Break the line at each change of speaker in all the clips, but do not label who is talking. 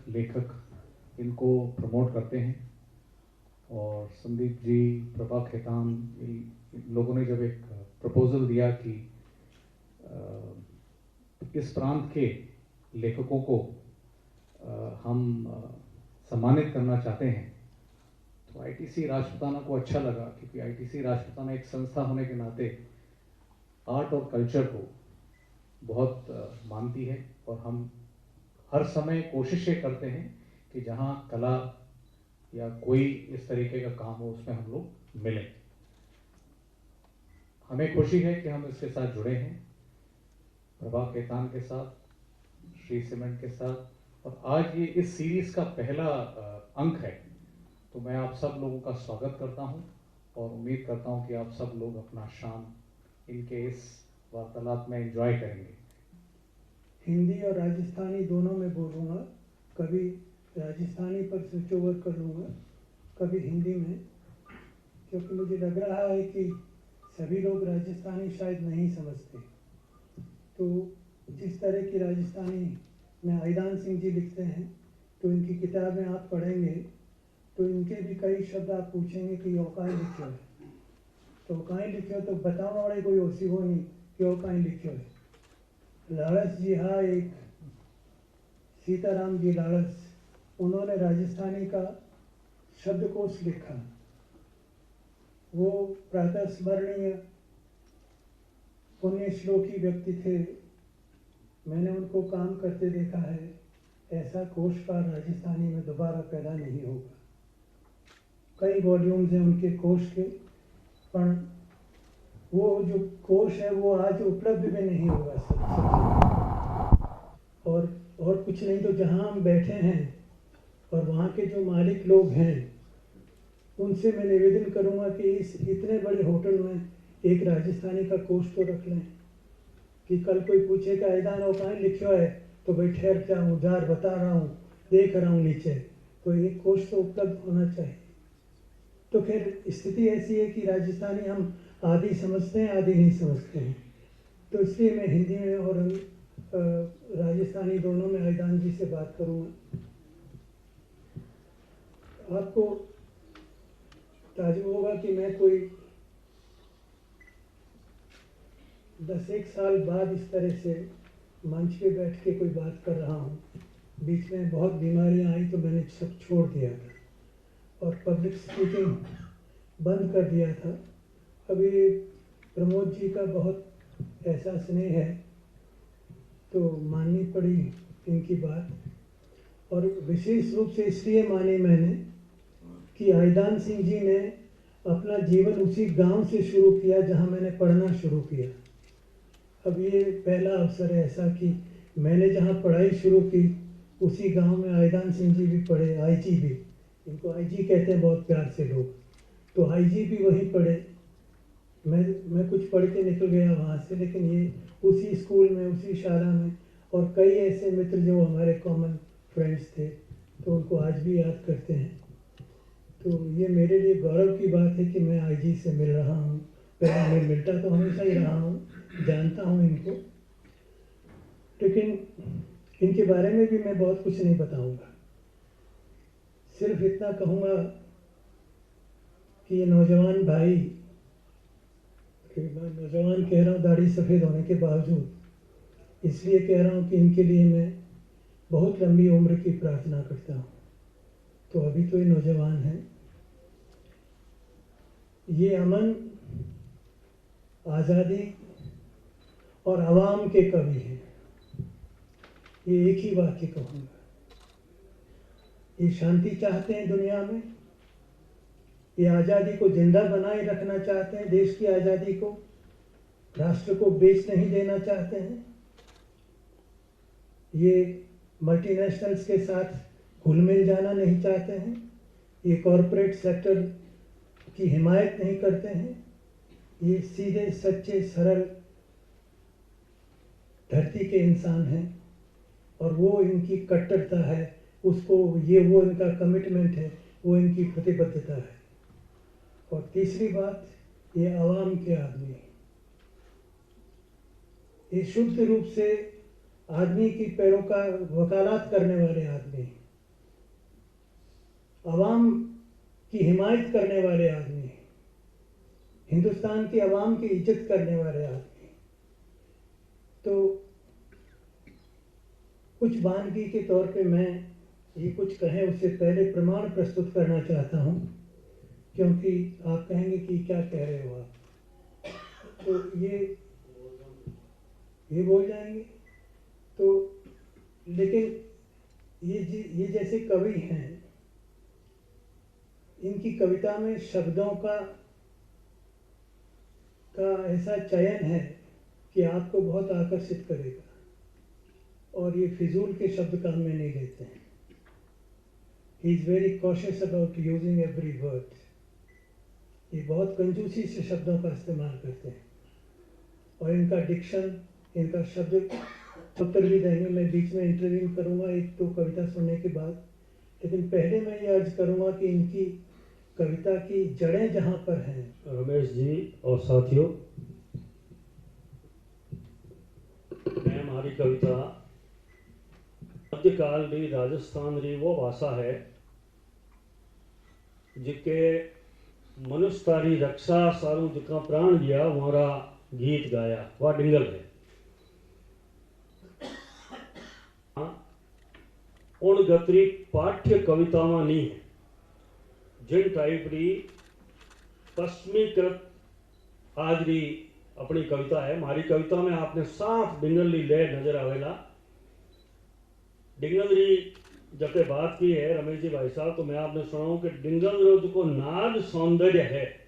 लेखक इनको प्रमोट करते हैं। और संदीप जी, प्रभा खेतान, इन लोगों ने जब एक प्रपोजल दिया कि इस प्रांत के लेखकों को हम सम्मानित करना चाहते हैं, तो आईटीसी राजपुताना को अच्छा लगा, क्योंकि आईटीसी राजपुताना एक संस्था होने के नाते आर्ट और कल्चर को बहुत मानती है। और हम हर समय कोशिश ये करते हैं कि जहाँ कला या कोई इस तरीके का काम हो उसमें हम लोग मिलें। हमें खुशी है कि हम इसके साथ जुड़े हैं, प्रभा खेतान के साथ, श्री सीमेंट के साथ। और आज ये इस सीरीज का पहला अंक है, तो मैं आप सब लोगों का स्वागत करता हूं और उम्मीद करता हूं कि आप सब लोग अपना शाम इनके इस वार्तालाप में एंजॉय करेंगे।
हिंदी और राजस्थानी दोनों में बोलूँगा, कभी राजस्थानी पर स्विच ओवर कर लूँगा, कभी हिंदी में, क्योंकि मुझे लग रहा है कि सभी लोग राजस्थानी शायद नहीं समझते। तो जिस तरह की राजस्थानी में आईदान सिंह जी लिखते हैं, तो इनकी किताबें आप पढ़ेंगे तो इनके भी कई शब्द आप पूछेंगे कि औकाई लिखियो है, तो औकाई लिखियो तो बताने वाले कोई ओसी हो नहीं कि औकाई लिखियो है। लालस जी, हाँ, एक सीताराम जी लालस, उन्होंने राजस्थानी का शब्दकोश लिखा। वो प्रातः स्मरणीय पुण्य श्लोकी व्यक्ति थे। मैंने उनको काम करते देखा है। ऐसा कोशकार राजस्थानी में दोबारा पैदा नहीं होगा। कई वॉल्यूम्स हैं उनके कोश के, पर वो जो कोश है वो आज उपलब्ध भी नहीं होगा सब। और कुछ नहीं तो जहाँ हम बैठे हैं और वहाँ के जो मालिक लोग हैं उनसे मैं निवेदन करूँगा कि इस इतने बड़े होटल में एक राजस्थानी का कोश तो रख लें, कि कल कोई पूछे कि आईदान औकाई लिखियो है तो भाई ठहर क्या हूँ, जार बता रहा हूँ, देख रहा हूँ नीचे, तो एक कोश तो उपलब्ध होना चाहिए। तो फिर स्थिति ऐसी है कि राजस्थानी हम आधी समझते हैं, आधी नहीं समझते हैं। तो इसलिए मैं हिंदी में और राजस्थानी दोनों में आईदान जी से बात करूँगा। आपको ताजुब होगा कि मैं कोई 10-1 साल बाद इस तरह से मंच पे बैठ के कोई बात कर रहा हूँ। बीच में बहुत बीमारियाँ आई तो मैंने सब छोड़ दिया था और पब्लिक स्पीकिंग बंद कर दिया था। अभी प्रमोद जी का बहुत ऐसा स्नेह है तो माननी पड़ी इनकी बात, और विशेष रूप से इसलिए मानी मैंने कि आईदान सिंह जी ने अपना जीवन उसी गांव से शुरू किया जहां मैंने पढ़ना शुरू किया। अब ये पहला अवसर है ऐसा कि मैंने जहां पढ़ाई शुरू की उसी गांव में आईदान सिंह जी भी पढ़े, आईजी भी, इनको आईजी कहते हैं बहुत प्यार से लोग, तो आईजी भी वहीं पढ़े। मैं कुछ पढ़ के निकल गया वहाँ से, लेकिन ये उसी स्कूल में, उसी शाला में, और कई ऐसे मित्र जो हमारे कॉमन फ्रेंड्स थे तो उनको आज भी याद करते हैं। तो ये मेरे लिए गौरव की बात है कि मैं आईजी से मिल रहा हूँ। पहले मैं मिलता तो हमेशा ही रहा हूँ, जानता हूँ इनको, लेकिन इनके बारे में भी मैं बहुत कुछ नहीं बताऊँगा। सिर्फ इतना कहूँगा कि ये नौजवान भाई, मैं नौजवान कह रहा हूँ दाढ़ी सफ़ेद होने के बावजूद, इसलिए कह रहा हूँ कि इनके लिए मैं बहुत लंबी उम्र की प्रार्थना करता हूँ। तो अभी तो ये नौजवान हैं। ये अमन, आज़ादी और आवाम के कवि हैं, ये एक ही वाक्य कहूँगा। ये शांति चाहते हैं दुनिया में, ये आज़ादी को जिंदा बनाए रखना चाहते हैं, देश की आज़ादी को, राष्ट्र को बेच नहीं देना चाहते हैं। ये मल्टीनेशनल्स के साथ घुल मिल जाना नहीं चाहते हैं, ये कॉरपोरेट सेक्टर की हिमायत नहीं करते हैं। ये सीधे सच्चे सरल धरती के इंसान हैं और वो इनकी कट्टरता है, उसको ये वो इनका कमिटमेंट है, वो इनकी प्रतिबद्धता है। और तीसरी बात, ये आवाम के आदमी, ये शुद्ध रूप से आदमी की पैरों का वकालत करने वाले आदमी। आवाम की हिमायत करने वाले आदमी हैं, हिंदुस्तान की आवाम की इज्जत करने वाले आदमी हैं। तो कुछ वानगी के तौर पे मैं ये कुछ कहें उससे पहले प्रमाण प्रस्तुत करना चाहता हूँ, क्योंकि आप कहेंगे कि क्या कह रहे हो आप, तो ये बोल जाएंगे। तो लेकिन ये जैसे कवि हैं, इनकी कविता में शब्दों का ऐसा चयन है कि आपको बहुत आकर्षित करेगा, और ये फिजूल के शब्द काम में नहीं लेते हैं। He is very cautious about using every word. ये बहुत कंजूसी से शब्दों का इस्तेमाल करते हैं, और इनका डिक्शन, इनका शब्द उत्तर भी देंगे। मैं बीच में इंटरव्यू करूँगा एक दो कविता सुनने के बाद, लेकिन पहले मैं ये अर्ज करूँगा कि इनकी कविता की जड़ें जहाँ पर हैं।
रमेश जी और साथियों, मैं हमारी कविता मध्यकाल री राजस्थान री वो भाषा है जिके मनुष्य तारी रक्षा सारू जिका प्राण दिया वहारा गीत गाया, वह डिंगल है। उन गतरी पाठ्य कवितावां नहीं है जिन टाइप री पश्चिमीकृत आज री अपनी कविता है। हमारी कविता में आपने साफ डिंगल री लय नजर आवेला। डिंगल री जब पे बात की है रमेश जी भाई साहब, तो मैं आपने सुनाऊं कि डिंगल रो जो नाद सौंदर्य है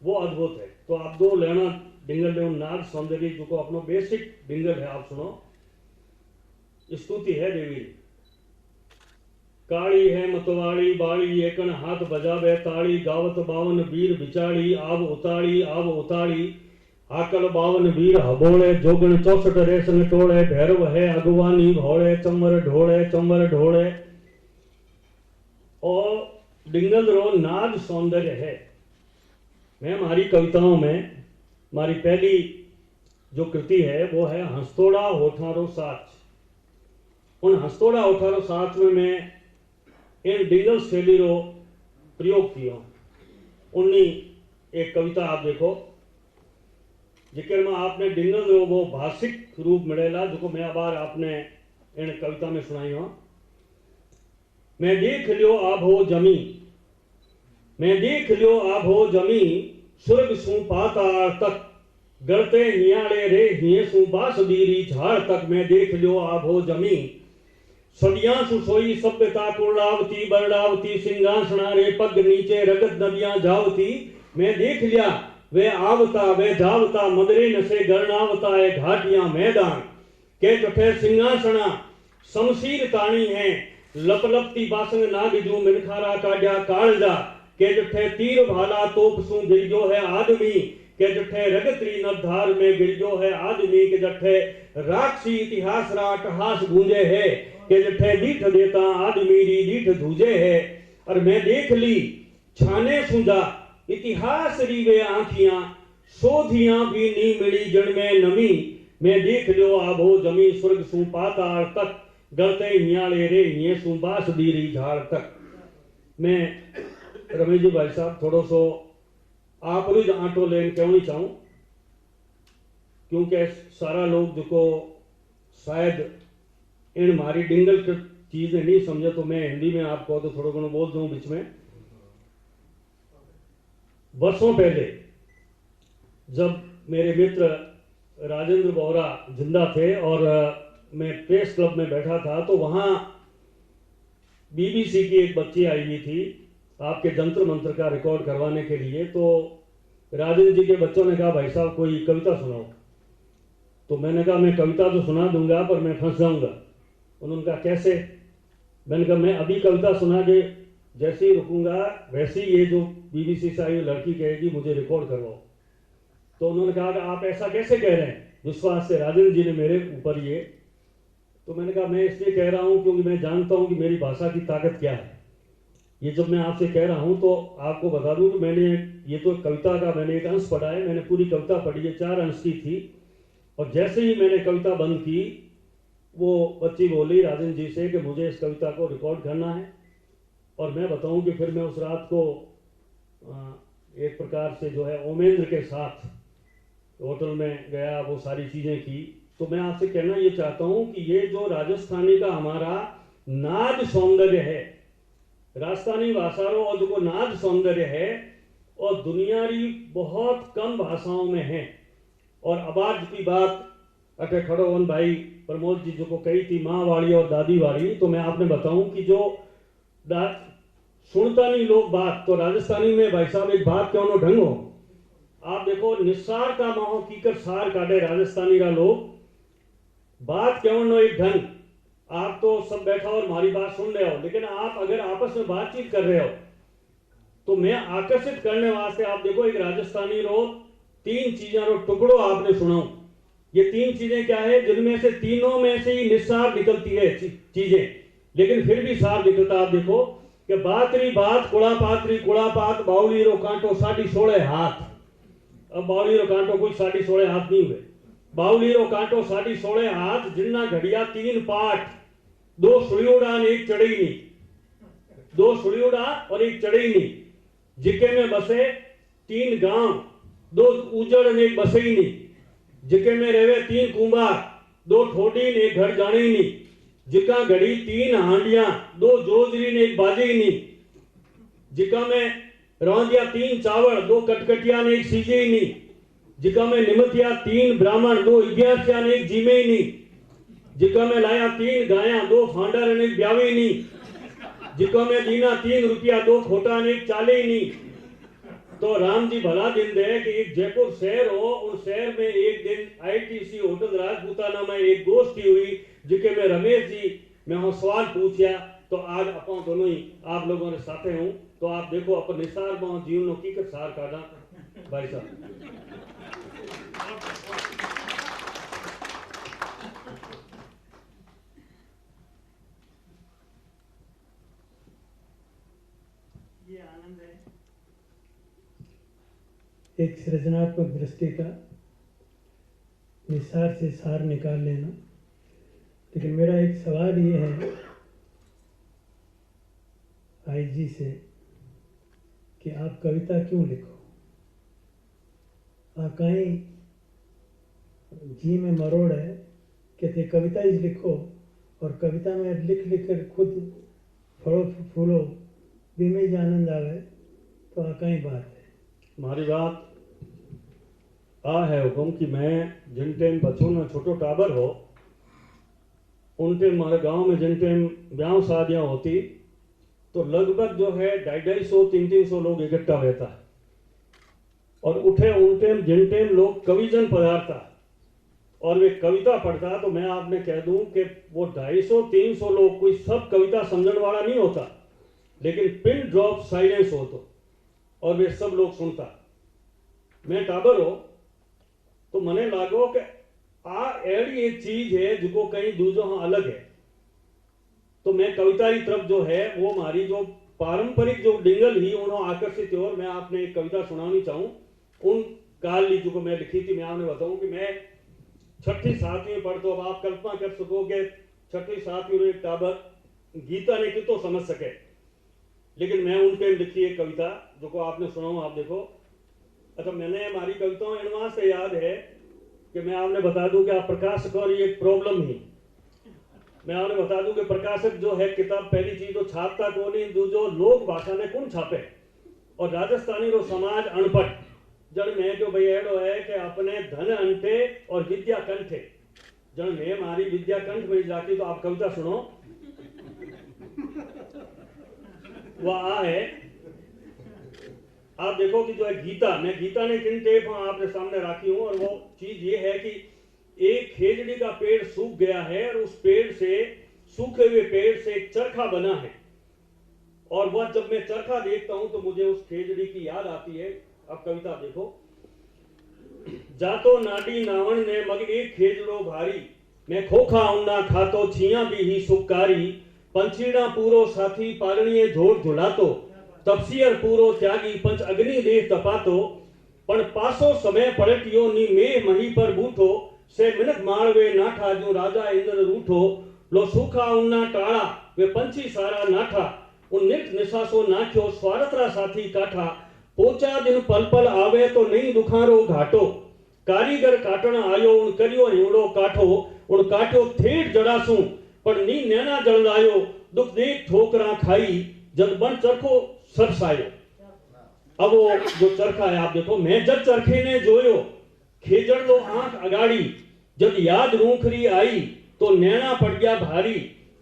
वो अद्भुत है। तो आप दो लेना डिंगल ले नाद सौंदर्य जो को अपनो बेसिक डिंगल है, आप सुनो। स्तुति है देवी। काली है मतवाड़ी बाड़ी एकन हाथ बजावे ताड़ी, गावत बावन वीर बिचाड़ी आब उताड़ी आकल बावन वीर हबोले जोगन 64 रेसंग टोले, भैरव है अगवानी भोले चंबर ढोले। और डिंगल रो नाद सौंदर्य है। मैं हमारी कविताओं में हमारी पहली जो कृति है वो है हंसतोड़ा होठारो साच। उन हंसतोड़ा होठारो साच में मैं इन डिंगल शैली रो प्रयोग किया। उन्नी एक कविता आप देखो जिक्र में आपने डिंगल रो वो भाषिक रूप मिलेला जो मैं आबार आपने इन कविता में सुनाई हो। मैं देख लियो आब हो जमी स्वर्ग सू पाताल तक, गलते हियाड़े रे हिये सू बासुदीरी झाड़ तक। मैं देख लियो आब हो जमी सदियां सुसोई सभ्यता कुर्लावती बरड़ावती, सिंहासना रे पग नीचे रगत नदियां जावती। मैं देख लिया वे आवता वे जावता, मदरे नसे गरनावता है घाटियां मैदान के जठे सिंहासना शमशीर ताणी है, लपलपती बासंग नागजू मिनखारा काड्या कालजा के जठे तीर भाला तोप सू गिरजो है आदमी, के जठे रगतरी नधार में गिरजो है आदमी, के जठे राक्षी इतिहास राटहास गूंजे है, के जठे दीठ देता आदमी री दीठ धूजे है। और मैं देख ली छाने सुंदा इतिहास री वे आंखियां, शोधियां भी नी मिली जन में नमी। मैं देख लियो आबो जमी स्वर्ग सू पाताल तक, गलते हियाले रे हिये सू बासुदीरी झाड़ तक। मैं रमेश जी भाई साहब थोड़ो सो आप आंटो लेन कहनी चाहूं, क्योंकि सारा लोग जो शायद इन मारी डिंगल चीजें नहीं समझे, तो मैं हिंदी में आपको तो थोड़ा घणो बोल दूं बीच में। वर्षों पहले जब मेरे मित्र राजेंद्र बोहरा जिंदा थे और मैं प्रेस क्लब में बैठा था, तो वहां बीबीसी की एक बच्ची आई हुई थी आपके जंतर मंत्र का रिकॉर्ड करवाने के लिए। तो राजेंद्र जी के बच्चों ने कहा भाई साहब कोई कविता सुनाओ। तो मैंने कहा मैं कविता तो सुना दूंगा पर मैं फंस जाऊंगा। उन्होंने कहा कैसे? मैंने कहा मैं अभी कविता सुना के जैसे ही रुकूंगा वैसे ही ये जो बीबीसी से आई लड़की कहेगी मुझे रिकॉर्ड करवाओ। तो उन्होंने कहा कि आप ऐसा कैसे कह रहे हैं? विश्वास से राजेंद्र जी ने मेरे ऊपर ये। तो मैंने कहा मैं इसलिए कह रहा हूं क्योंकि मैं जानता हूं कि मेरी भाषा की ताकत क्या है। ये जब मैं आपसे कह रहा हूं तो आपको बता दूं कि मैंने ये तो कविता का मैंने एक अंश पढ़ा है, मैंने पूरी कविता पढ़ी है, 4 अंश की थी। और जैसे ही मैंने कविता बंद की वो बच्ची बोली राजेंद्र जी से कि मुझे इस कविता को रिकॉर्ड करना है और मैं बताऊं कि फिर मैं उस रात को एक प्रकार से जो है ओमेंद्र के साथ होटल में गया, वो सारी चीज़ें की। तो मैं आपसे कहना ये चाहता हूं कि ये जो राजस्थानी का हमारा नाद सौंदर्य है, राजस्थानी भाषाओं और जो नाद सौंदर्य है और दुनियारी बहुत कम भाषाओं में है। और आवाज की बात अटे खड़ोवन भाई प्रमोद जी जो को कही थी माँ वाली और दादी वाली, तो मैं आपने बताऊं कि जो सुनता नहीं लोग बात, तो राजस्थानी में भाई साहब एक बात क्यों ढंग हो, आप देखो निस्सार का मोह कीकर सार काटे राजस्थानी का लोग, बात क्यों नो एक ढंग। आप तो सब बैठा और हमारी बात सुन रहे हो, लेकिन आप अगर आपस में बातचीत कर रहे हो तो मैं आकर्षित करने वास्ते आप देखो एक राजस्थानी रो 3 चीजें रो टुकड़ो आपने सुनाऊं। ये 3 चीजें क्या है, जिनमें से तीनों में से ही निस्सार निकलती है चीजें, लेकिन फिर भी सार निकलता। आप देखो कि बातरी बात कुड़ा पातरी कुड़ा पात बाउली रो कांटो 16.5 हाथ। अब बाउली रो कांटो कोई 16.5 हाथ नहीं हुए, बाउली रो कांटो 16.5 हाथ, जिन्ना घड़िया 3 पाठ, 2 सुड़ियोड़ा ने 1 चढ़ईनी, 2 सुड़ियोड़ा और 1 चढ़ईनी, जिके में बसे 3 गांव, 2 उजड़ ने 1 बसईनी, जिके में रहे 3 कुंभार, 2 ठोडी ने 1 घर जाणीनी, जिका घड़ी 3 हांडियां, 2 जोजरी ने 1 बाजेनी, जिका में रौंदिया 3 चावल, 2 कटकटिया ने 1 सीजेनी, जिका में निमतिया 3 ब्राह्मण, 2 इग्यासिया ने 1 जीमेनी, जिका में लाया 3 गाया, 2 फांडर ने 1 ब्यावेनी, जिका में दीना 3 रुपया, 2 खोटा ने 1 चालेनी। तो राम जी भला दिन दे कि एक जयपुर शहर हो, उस शहर में एक दिन आईटीसी होटल राजपूताना में एक गोष्ठी हुई, जिके में रमेश जी मैं सवाल पूछा, तो आज अपन दोनों ही आप लोगों ने साथे हूं, तो आप देखो अपन निसार में जीवन की कर सार काटा भाई साहब।
ये आनंद है एक सृजनात्मक दृष्टि का, निसार से सार निकाल लेना। लेकिन मेरा एक सवाल ये है आईजी से कि आप कविता क्यों लिखो? आप कहीं जी में मरोड़ है कि ते कविता ही लिखो, और कविता में लिख लिख कर खुद फड़ो फूलो भी में ही आनंद आवे, तो आ कहीं बात है।
हमारी बात आ है हुक्म कि मैं जिन टाइम बच्चों में छोटो टाबर हो, उन टाइम हमारे गांव में जिन टाइम ब्याह शादियां होती, तो लगभग जो है 250-300 लोग इकट्ठा रहता, और उठे उन टाइम जिन टाइम लोग कविजन पधारता और वे कविता पढ़ता, तो मैं आपने कह दूं कि वो 250-300 लोग कोई सब कविता समझने वाला नहीं होता, लेकिन पिन ड्रॉप साइलेंस हो और वे सब लोग सुनता। मैं टाबर हो तो मने लागो कि आ एड़ी एक चीज है जो कहीं दूसरों हाँ अलग है, तो मैं कविता की तरफ जो है वो हमारी जो पारंपरिक जो डिंगल ही उन्होंने आकर्षित हो। और मैं आपने एक कविता सुनानी चाहूं उन काल ली जो मैं लिखी थी। मैं आपने बताऊं कि मैं 6ठी-7वीं में पढ़ता, अब आप कल्पना कर सकोगे 6ठी-7वीं में एक टाबर गीता ने कितो समझ सके, लेकिन मैं उन पे लिखी एक कविता जो को आपने सुनाऊं, आप देखो। अच्छा, मैंने हमारी कविताओं एडवांस से याद है कि मैं आपने बता दूं कि आप प्रकाशक और ये एक प्रॉब्लम ही, मैं आपने बता दूं कि प्रकाशक जो है किताब पहली चीज तो छापता कौन ही, दूसरो लोक भाषा में कौन छापे, और राजस्थानी रो समाज अनपढ़ जन में जो भाई एडो है कि अपने धन अंटे और विद्या कंठे, जन में हमारी विद्या कंठ में जाती। तो आप कविता सुनो, वह आ है, आप देखो कि जो है गीता, मैं गीता ने किन टेप आपने सामने रखी हूं, और वो चीज ये है कि एक खेजड़ी का पेड़ सूख गया है और उस पेड़ से, सूखे हुए पेड़ से एक चरखा बना है, और वह जब मैं चरखा देखता हूं तो मुझे उस खेजड़ी की याद आती है। अब कविता देखो, जातो नाडी नावण ने मग एक खेजड़ो भारी, मैं खोखा उन्ना खातो छिया भी ही सुकारी, पंछीड़ा पूरो साथी पारणीए झोड़ झुलातो, तपसियर पूरो त्यागी पंच अग्नि देव तपातो, पण पासो समय पलटियो नी मेह मही पर बूठो, से मिनट माळवे नाठा जो राजा इंद्र रूठो, लो सूखा उन्ना टाड़ा वे पंछी सारा नाठा, उन नित निशासो नाख्यो स्वारतरा साथी काठा पोचा दिन पल पल आवे तो नहीं दुखारो घाटो कारीगर काटण आयो उन करियो हिवड़ो काठो उन काट्यो ठेठ जड़ासू पर नी नैना जलदायो दुख देख ठोकरा खाई जब बन चरखो सरसायो। अब वो जो चरखा है आप देखो, मैं जब चरखे ने जोयो खेजड़ लो आंख अगाड़ी जब याद रूखरी आई तो नैना पड़ गया भारी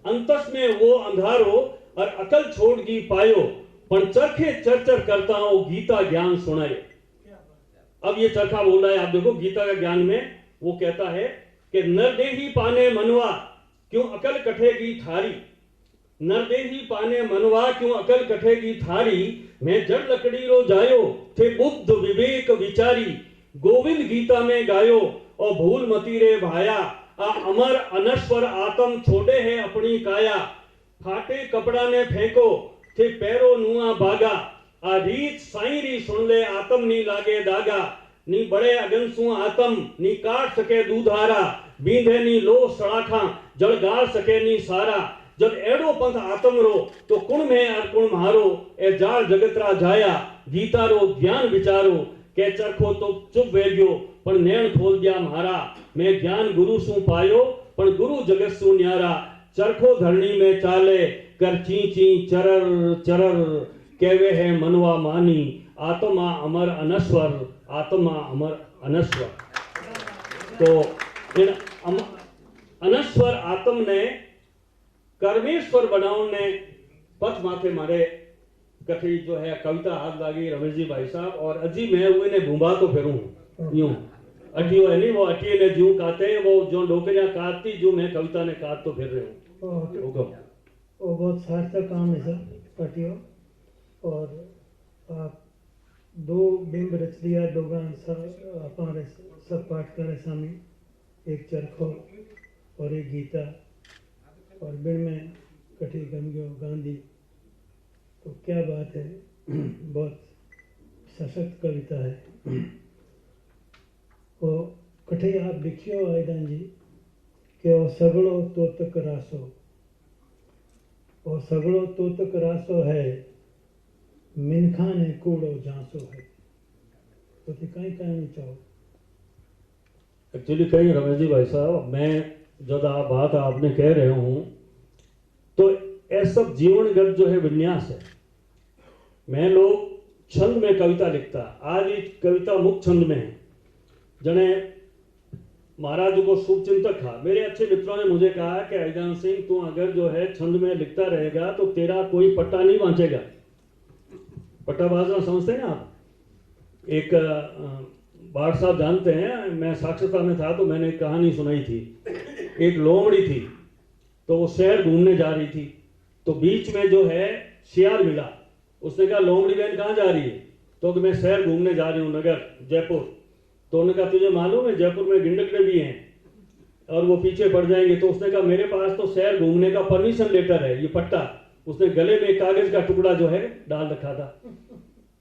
अंतस में वो अंधारो और अकल छोड़ गी पायो पण चरखे चरचर करता हूं गीता ज्ञान सुनाए। अब ये चरखा बोल रहा है, आप देखो गीता का ज्ञान में वो कहता है कि नरदेही पाने मनवा क्यों अकल कठेगी थारी, नरदेही पाने मनवा क्यों अकल कठेगी थारी, मैं जड़ लकड़ी रो जायो थे बुद्ध विवेक विचारी, गोविंद गीता में गायो और भूल मती रे भाया, आ अमर अनश्वर आत्म छोड़े है अपनी काया, फाटे कपड़ा ने फेंको थे पैरो नुआ बागा, आ रीत साईरी सुन ले आत्म नी लागे दागा, नी बड़े अगनसु आत्म नी काट सके दूधारा, बींधे नी लो सड़ाखा जड़ गाल सके नी सारा, जब एड़ो पंथ आत्म रो तो कुण में और कुण मारो, ए जाल जगतरा जाया गीता रो ज्ञान विचारो, के चरखो तो चुप वेग्यो पण नैण खोल दिया मारा, मैं ज्ञान गुरु सु पायो पण गुरु जगत सु न्यारा, चरखो धरणी में चाले कर ची ची चरर चरर, केवे है मनवा मानी आत्मा अमर अनश्वर, आत्मा अमर अनश्वर। तो इन अनश्वर आत्म ने कर्मेश्वर बनाने पथ माथे मारे कथी जो है कविता हाथ लागी रमेश जी भाई साहब, और अजी मैं हुए ने भूबा तो फिरूं यूं अटियो है नहीं वो अटिए ने जू काते वो जो डोकरियां काटती जो मैं कविता ने काट तो फिर रहे हूं।
वो बहुत सार्थक काम है सर अटियो, और आप दो बिंब रच दिया दो गान अपारे सब पाठ करे सामी, एक चरखो और एक गीता और बिन में कठी गमग्यो गांधी, तो क्या बात है, बहुत सशक्त कविता है। वो कठी आप लिखियो आयदान जी कि वो सगड़ो तोतक रासो, वो सगड़ो तोतक रासो है मिनखा ने कूड़ो झांसो है, तो कहीं कहना चाहो।
एक्चुअली कहीं रमेश जी भाई साहब, मैं जब आप बात आपने कह रहे हूं तो ऐसा जीवनगत जो है विन्यास है। मैं लोग छंद में कविता लिखता, आज ये कविता मुक्त छंद में है। जने महाराज को शुभ चिंतक था, मेरे अच्छे मित्रों ने मुझे कहा कि आईजान सिंह तू अगर जो है छंद में लिखता रहेगा तो तेरा कोई पट्टा नहीं बांचेगा। पट्टा बाजना समझते हैं ना आप? एक बाढ़ साहब जानते हैं, मैं साक्षरता में था तो मैंने एक कहानी सुनाई थी। एक लोमड़ी थी तो वो शहर घूमने जा रही थी, तो बीच में जो है सियार मिला। उसने कहा लोमड़ी बहन कहाँ जा रही है? तो मैं शहर घूमने जा रही हूँ नगर जयपुर। तो उन्होंने कहा तुझे मालूम है जयपुर में गिंडकड़े भी हैं और वो पीछे पड़ जाएंगे। तो उसने कहा मेरे पास तो शहर घूमने का परमिशन लेटर है, ये पट्टा। उसने गले में एक कागज का टुकड़ा जो है डाल रखा था।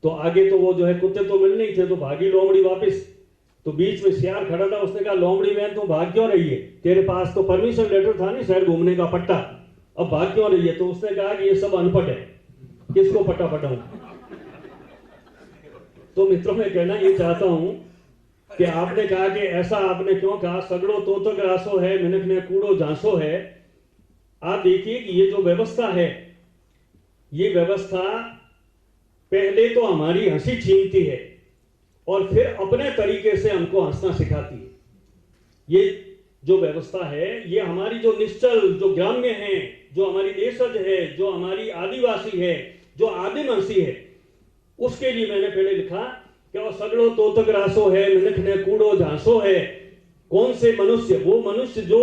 तो आगे तो वो जो है कुत्ते तो मिल नहीं थे, तो भागी लोमड़ी वापस। तो बीच में सियार खड़ा था, उसने कहा लोमड़ी बहन तुम भाग क्यों रही है? तेरे पास तो परमिशन लेटर था नहीं शहर घूमने का पट्टा, अब भाग क्यों रही है? तो उसने कहा कि ये सब अनपढ़ है, किसको पट्टा पटाऊं? तो मित्रों में कहना ये चाहता हूं कि आपने कहा कि ऐसा आपने क्यों कहा, सगड़ो तोतक रासो है मिनख ने कूड़ो झांसो है। आप देखिए कि ये जो व्यवस्था है, ये व्यवस्था पहले तो हमारी हंसी छीनती है और फिर अपने तरीके से हमको हंसना सिखाती है। ये जो व्यवस्था है, ये हमारी जो निश्चल, जो ग्राम्य है, जो हमारी देशज है, जो हमारी आदिवासी है, जो आदिवासी है, उसके लिए मैंने पहले लिखा कि वो सगड़ो तोतक रासो है मिनख ने कूड़ो झांसो है। कौन से मनुष्य? वो मनुष्य जो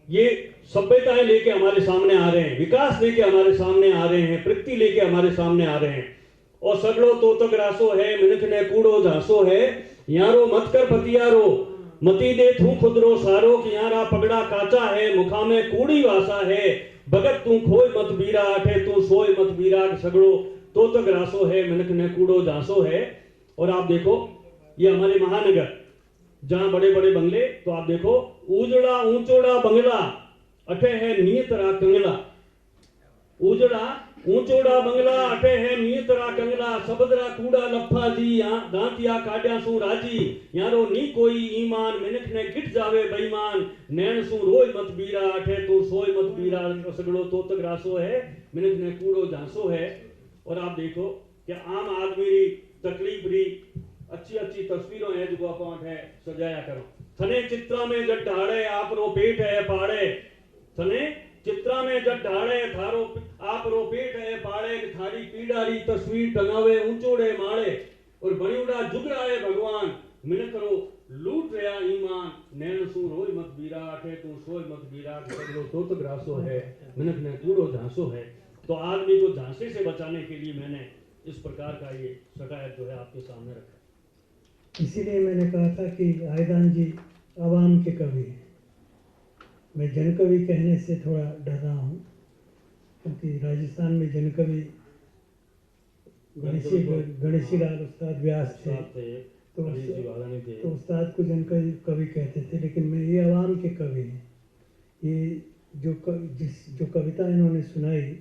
ये सभ्यताएं लेके हमारे सामने आ रहे हैं, विकास लेके हमारे सामने आ रहे हैं, प्रगति लेके हमारे सामने आ रहे हैं। और सगड़ो तोतक रासो है मिनख ने कूड़ो झांसो है, यारो मत कर पतियारो मती दे थू खुदरो सारो, कि यारा पगड़ा काचा है मुखा में कूड़ी वासा है, भगत तू खोय मत बीरा आठे तू सोय मत बीरा, सगड़ो तोतक रासो है मिनख ने कूड़ो झांसो है। और आप देखो ये हमारे महानगर जहां बड़े बड़े बंगले, तो आप देखो उजड़ा ऊंचोड़ा बंगला अठे है नियत रा कंगला, उजड़ा ऊंचोड़ा बंगला अटे है मीतरा कंगला सबदरा कूड़ा लफा जी दांतिया काड्या सु राजी यारो नी कोई ईमान मिनख ने गिट जावे बेईमान नैन सु रोज मत बीरा अठे तू सोय मत बीरा सगड़ो तो तक रासो है मिनख ने कूड़ो झांसो है। और आप देखो कि आम आदमी री तकलीफ री अच्छी अच्छी तस्वीरों है जो आप है सजाया करो थने चित्रा में जब ढाड़े आप रो पेट है पाड़े थने चित्रा में जब ढाड़े थारो आप रो पेट है पाड़े थारी पीड़ारी तस्वीर टंगावे ऊंचोड़े माड़े और बणियोड़ा जुगराए भगवान मिनख रो लूट रहा ईमान नैन सु रोज मत बीरा अठे तू सोय मत बीरा सगलो तो ग्रासो है मिनख ने कूड़ो झांसो है। तो आदमी को झांसे से बचाने के लिए मैंने इस प्रकार का ये शिकायत जो है आपके सामने रखा।
इसीलिए मैंने कहा था कि आयदान जी आवाम के कवि हैं। मैं जनकवि कहने से थोड़ा डर रहा हूँ क्योंकि राजस्थान में जनकवि गणेशी लाल उस्ताद व्यास थे तो उस्ताद को जनकवि कवि कहते थे, लेकिन मैं ये आवाम के कवि हैं। ये जो कविता इन्होंने सुनाई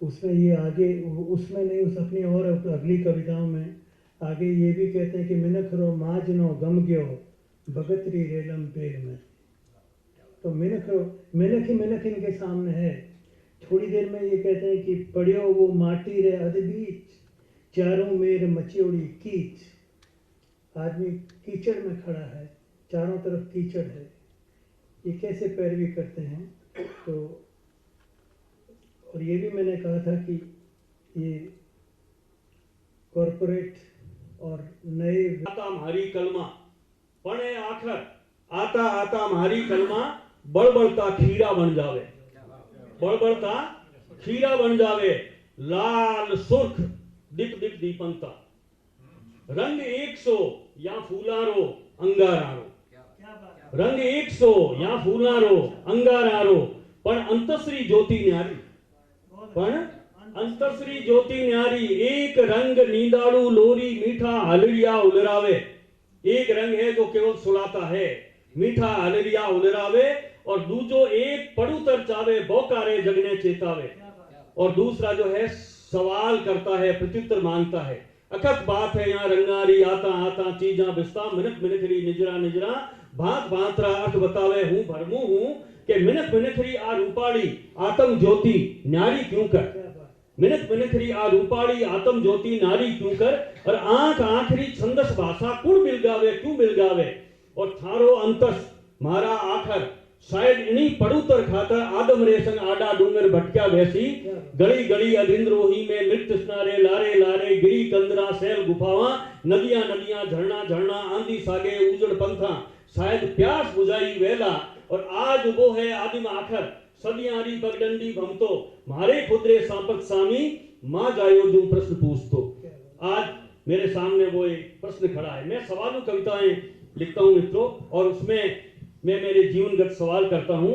उसमें ये आगे उसमें नहीं उस अपनी और अगली कविताओं में आगे ये भी कहते हैं कि मिनख रो माजनो गम गयो भगतरी रेलम पेड़ में। तो मिनख ही मिनख इनके सामने है। थोड़ी देर में ये कहते हैं कि पढ़ियो वो माटी रे अदबीच चारों मेर मचियोड़ी कीच। आदमी कीचड़ में खड़ा है, चारों तरफ कीचड़ है, ये कैसे पैरवी करते हैं। तो और ये भी मैंने कहा था कि ये कॉरपोरेट और नए
आता हमारी कलमा पढ़े आखर आता आता हमारी कलमा बड़बड़ता खीरा बन जावे बड़बड़ता खीरा बन जावे लाल सुर्ख दिक दिक दीपंता रंग 100 या फूलारो अंगारारो रंग 100 या फूलारो अंगारारो पण अंतश्री ज्योति न्यारी पण अंतश्री ज्योति न्यारी एक रंग नींदाड़ू लोरी मीठा हलरिया उलरावे। एक रंग है जो केवल सुलाता है मीठा हलरिया उलरावे और दूजो एक पड़ूतर चावे बोकारे जगने चेतावे। और दूसरा जो है सवाल करता है प्रत्युत्तर मांगता है। अकथ बात है यहाँ रंगारी आता आता चीजा बिस्ता मिनख मिनखरी निजरा निजरा भात भातरा अर्थ बतावे हूँ भरमू हूँ कि मिनख मिनखरी आ रूपाड़ी आत्म ज्योति न्यारी क्यों कर मिनख मिनखरी आ रूपाड़ी आत्म ज्योति नारी क्यों कर और आंख आखरी छंदस भाषा कुण मिलगावे क्यों मिलगावे। और थारो अंतस मारा आखर शायद इन्हीं पड़ूतर खातर आदम रे संग आडा डूंगर भटक्या वैसी गली गली अरिंद्रोही में नृत्य स्नारे लारे लारे गिरी कंदरा सैल गुफावा नदियां नदियां झरना झरना आंधी सागे उजड़ पंथा शायद प्यास बुझाई वेला। और आज वो है आदिम आखर सदियारी पगडंडी भमतो मारे खुदरे सांपत सामी मां जायो जो प्रश्न पूछतो। आज मेरे सामने वो एक प्रश्न खड़ा है। मैं सवालों कविताएं लिखता हूं मित्रों और उसमें मैं मेरे जीवनगत सवाल करता हूं।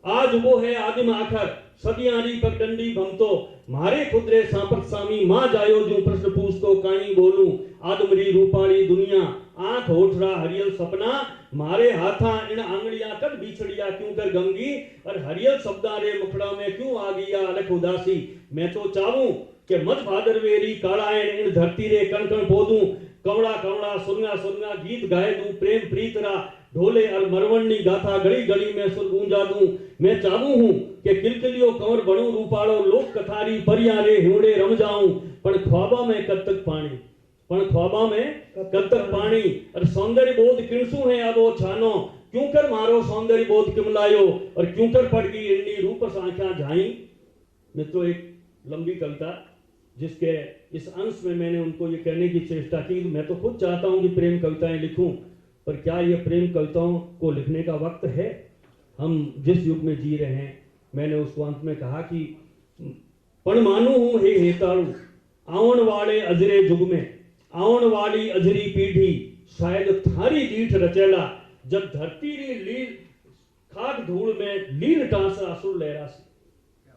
आज वो है आदिम आखर सदियारी पगडंडी भमतो मारे खुदरे सांपत सामी मां जायो जो प्रश्न पूछतो काई बोलूं आदमरी रूपाली दुनिया आंख होठरा हरियल सपना मारे हाथा इन आंगड़ियां कद बिछड़िया क्यों कर गंगी और हरियल शब्दा रे मुखड़ा में क्यों आ गया अलख उदासी। मैं तो चाहूं कि मत भादरवेरी काड़ायन इन धरती रे कण कण पोदूं कवड़ा कवड़ा सुनगा सुनगा गीत गाए दूं प्रेम प्रीतरा ढोले और मरवणनी गाथा गली गली में सुर गूंजा दूं। मैं चाहूं हूं कि किलकिलियो कंवर बनूं रूपाड़ो लोक कथारी परिया रे हिवड़े रम जाऊं पण ख्वाबा में कब तक पानी पण ख्वाबा में कब तक पानी और सौंदर्य बोध किणसू है अब वो छानो क्यों कर मारो सौंदर्य बोध किमलायो और क्यों कर पड़ गई इन्नी रूप सांख्या झाई। मित्रों एक लंबी कविता जिसके इस अंश में मैंने उनको ये कहने की चेष्टा की मैं तो खुद चाहता हूं कि प्रेम कविताएं लिखूं पर क्या ये प्रेम कविताओं को लिखने का वक्त है। हम जिस युग में जी रहे हैं मैंने उसको अंत में कहा कि पण मानू हूं हे हेताड़ू आवन वाले अजरे जुग में आवन वाली अजरी पीढ़ी शायद थारी दीठ रचेला जब धरती री लील खाक धूल में लील टांस असुर लहरा से।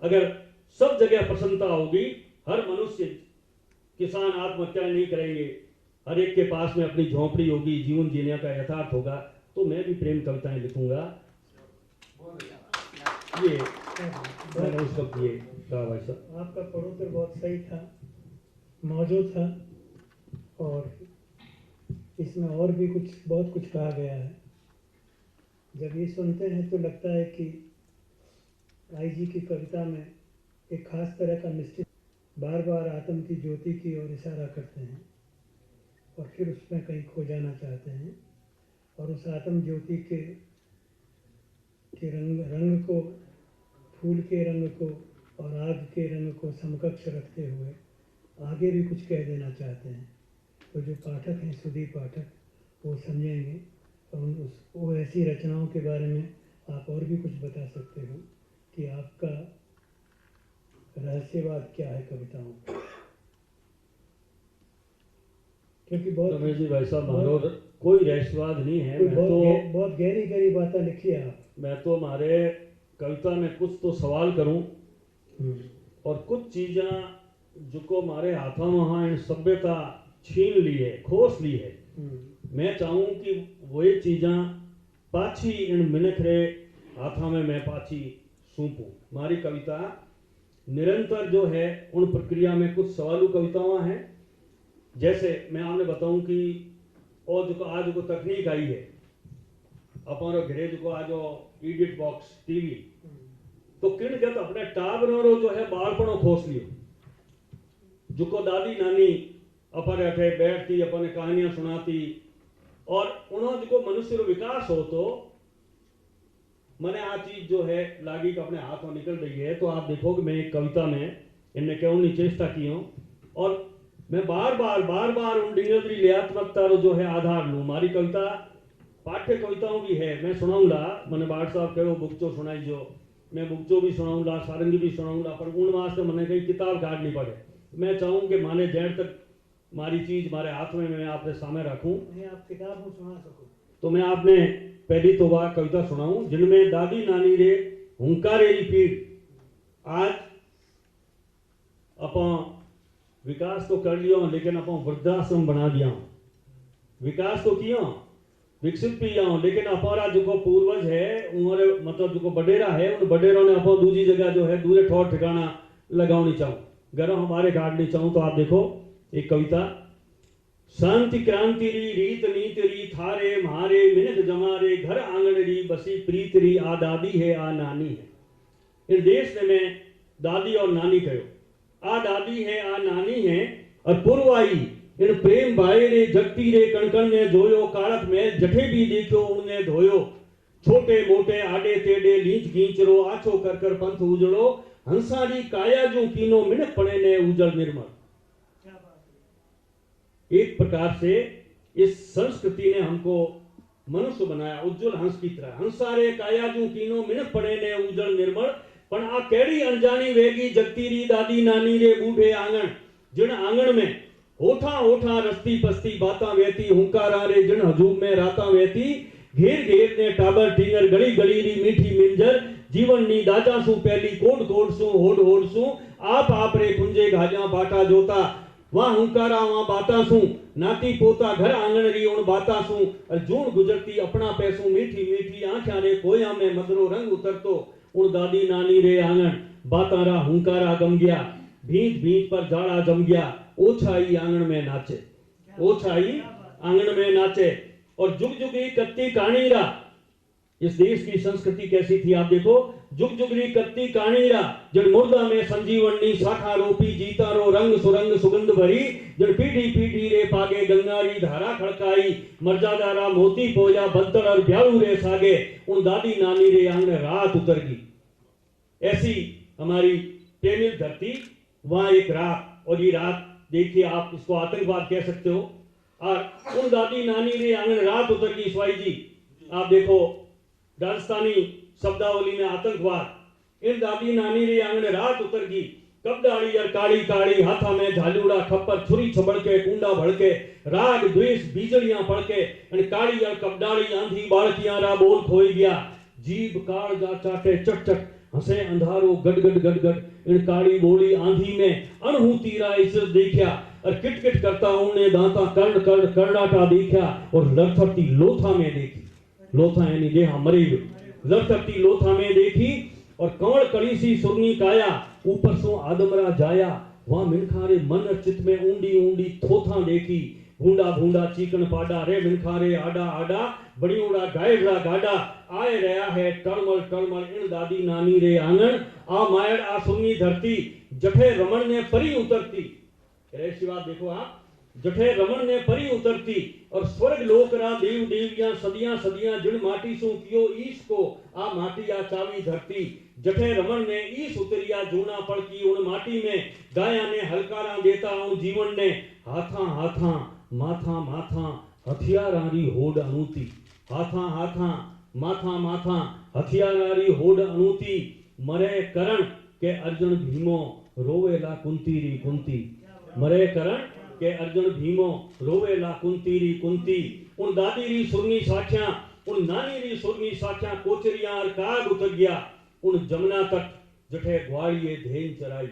अगर सब जगह प्रसन्नता होगी हर मनुष्य किसान आत्महत्या नहीं करेंगे हर एक के पास में अपनी झोंपड़ी होगी जीवन जीने का यथार्थ होगा तो मैं भी प्रेम कविताएं लिखूंगा। ये मैंने उस वक्त ये कहा भाई साहब।
आपका पड़ोतर बहुत सही था, मौजूद था, और इसमें और भी बहुत कुछ कहा गया है। जब ये सुनते हैं तो लगता है कि आईजी की कविता में एक खास तरह का निश्चित बार बार आत्म की ज्योति की ओर इशारा करते हैं और फिर उसमें कहीं खो जाना चाहते हैं, और उस आत्म ज्योति के रंग को, फूल के रंग को और आग के रंग को समकक्ष रखते हुए आगे भी कुछ कह देना चाहते हैं। तो जो पाठक हैं, सुधी पाठक, वो समझेंगे। और वो ऐसी रचनाओं के बारे में आप और भी कुछ बता सकते हो कि आपका रहस्यवाद क्या है कविताओं का, क्योंकि बहुत
रमेश जी भाई साहब, मारो कोई रहस्यवाद नहीं है।
बहुत गहरी गहरी बातें लिखी है आप।
मैं तो हमारे कविता में कुछ तो सवाल करूं और कुछ चीज़ें जो को हमारे हाथों में इन सभ्यता छीन ली है, खोस ली है। मैं चाहूँ कि वही चीज़ें पाछी इन मिनखरे हाथों में मैं पाछी सूंपूं। हमारी कविता निरंतर जो है उन प्रक्रिया में कुछ सवालू कविताएं हैं। जैसे मैं आपने बताऊं कि और जो आज जो तकनीक आई है अपन घरे जो आज एडिट बॉक्स टीवी, तो किन गत अपने टाबरों जो है बालपणों खोस लियो। जो को दादी नानी अपन रखे बैठती, अपन कहानियां सुनाती, और उन्होंने जो मनुष्य रो विकास हो तो मैंने आ चीज जो है लागी का अपने हाथों निकल रही है। तो आप देखो कि मैं एक कविता में इनने क्यों चेष्टा की हूँ, और मैं बार बार उन डिग्री लियात्मकता जो है आधार लूँ। हमारी कविता पाठ्य कविताओं भी है, मैं सुनाऊंगा। मैंने बाट साहब कहो बुकचो सुनाई जो, मैं बुकचो भी सुनाऊंगा, सारंगी भी सुनाऊंगा, पर उन वास्ते मैंने कहीं किताब काटनी पड़े। मैं चाहूँ कि माने जैर तक हमारी चीज हमारे हाथ में मैं आपके सामने रखूं।
आप किताब सुना सको
तो मैं आपने पहली तो वह कविता सुनाऊं जिनमें दादी नानी रे हुंकारे पीड़। आज अपन विकास तो कर लियो, लेकिन अपन वृद्धाश्रम बना दिया। विकास तो किया, विकसित भी जाऊं, लेकिन अपना जो पूर्वज है उन्होंने मतलब जो बडेरा है, उन बडेरों ने अपन दूसरी जगह जो है दूसरे ठौर ठिकाना लगानी चाहूं, गरम हमारे गाड़नी चाहूं। तो आप देखो एक कविता, शांति क्रांति री रीत नीत री थारे म्हारे मिनख जमारे घर आंगन री बसी प्रीत री आ दादी है आ नानी है। इन देश ने मैं दादी और नानी कहो, आ दादी है आ नानी है, और पूर्वाई इन प्रेम भाई रे जगती रे कणकण ने जोयो, काड़क में जठे भी देखो उनने धोयो, छोटे मोटे आडे तेडे लींच गींचरो, आछो कर कर पंथ उजड़ो, हंसारी काया जो कीनो मिनक पड़े ने उजड़ निर्मल। एक प्रकार से इस संस्कृति ने हमको मनुष्य बनाया उज्जवल हंस की तरह। हंसारे काया जो कीनो मिनक पड़े ने उजड़ निर्मल, पण आ केड़ी अनजानी वेगी जगती री दादी नानी रे बूढ़े आंगन, जिन आंगन में होठा होठा रस्ती पस्ती बाता वेती, हुंकारा रे जिन हजूम में राता वेती, घेर घेर ने टाबर टींगर गली गली री मीठी मिंजर, जीवन नी दाजा सु पहली कोड कोड सु होड होड सु, आप रे कुंजे घाजा बाटा जोता, वहां हुंकारा वहां बाता सु, नाती पोता घर आंगन री उन बाता सु, और जून गुजरती अपना पैसों मीठी मीठी आंखा रे कोया में मदरो रंग उतरतो, उन दादी नानी रे आंगन बातारा हुंकारा गम गया, भींच भींच पर झाड़ा जम गया, ओछाई आंगन में नाचे, ओछाई आंगन में नाचे। और जुग जुगी कत्ती कानीरा, इस देश की संस्कृति कैसी थी आप देखो, जुग जुगरी कत्ती कानीरा, जन मुर्दा में संजीवनी शाखा रोपी, जीता रो रंग सुरंग सुगंध भरी, जन पीढ़ी पीढ़ी रे पागे गंगारी धारा खड़काई, मर्यादारा मोती पोया बद्दर और ब्यालू रे सागे, उन दादी नानी रे आंगन रात उतर गई। ऐसी हमारी प्रेमिल धरती, वहां एक रात, और ये रात देखिए आप इसको आतंकवाद कह सकते हो, और उन दादी नानी रे आंगन रात उतर गई। स्वाई जी आप देखो राजस्थानी शब्दावली में आतंकवाद, इन दादी नानी रे आंगन रात उतर गई, कबडाड़ी और काली काली हाथा में झालूड़ा खप्पर छुरी छबड़ के कुंडा भड़के, राग द्वेष बीजड़ियां पड़के, काली और कबडाड़ी आंधी बालकियां रा बोल खोई गया, जीभ काल जा चाटे चट चट हंसे अंधारो गड गड गड गड, इन काली बोली आंधी में अनहूती रा इज्जत देखा, और किट किट करता उन्हें दांता कर्ण कर्ण करड़ाटा देखा, और लड़थड़ती लोथा में देखी, लोथा यानी देहा मरी, लड़थड़ती लोथा में देखी, और कंवल कली सी सुरनी काया ऊपर सो आदमरा जाया वहां मिनखारे मन चित में ऊंडी ऊंडी थोथा देखी भूंडा भूंडा चीकन पाडा रे मिनखारे आडा आडा बड़ियोड़ा गायड़ा गाडा आए रहा है टलमल टलमल इन दादी नानी रे आंगन आ मायड़ आ सुनी धरती जठे रमण ने परी उतरती। ऐसी बात देखो आप, जठे रमण ने परी उतरती और स्वर्ग लोक रा देव देवियां सदियां सदियां जिन माटी सु कियो ईश को आ माटी आ चावी धरती जठे रमण ने ईश उतरिया जूना पड़ की उन माटी में गाया ने हलकारा देता उन जीवन ने हाथा हाथा माथा माथा हथियारारी होड अनूती हाथा हाथा माथा माथा हथियारारी होड अनूती मरे करण के अर्जुन भीमो रोवेला कुंती री कुंती मरे करण के अर्जुन भीमो रोवेला कुंती री कुंती उन दादी री सुरनी साख्या उन नानी री सुरनी साख्या कोचरिया और काग उतर गया उन जमुना तक जठे ग्वालिये धेन चराई।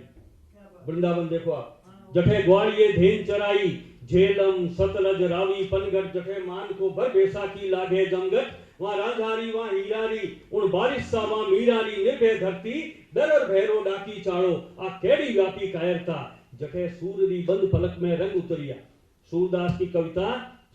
वृंदावन देखो आप, जठे ग्वालिये धेन चराई झेलम सतलज रावी पनगढ़ जठे मान को भर बैसाखी लागे जमगढ़ वहां राधारी वहां हीरारी उन बारिश सा वहां मीरारी निर्भय धरती डर भैरो डाकी चाड़ो आ केड़ी व्यापी कायरता जठे सूररी बंद पलक में रंग उतरिया। सूरदास की कविता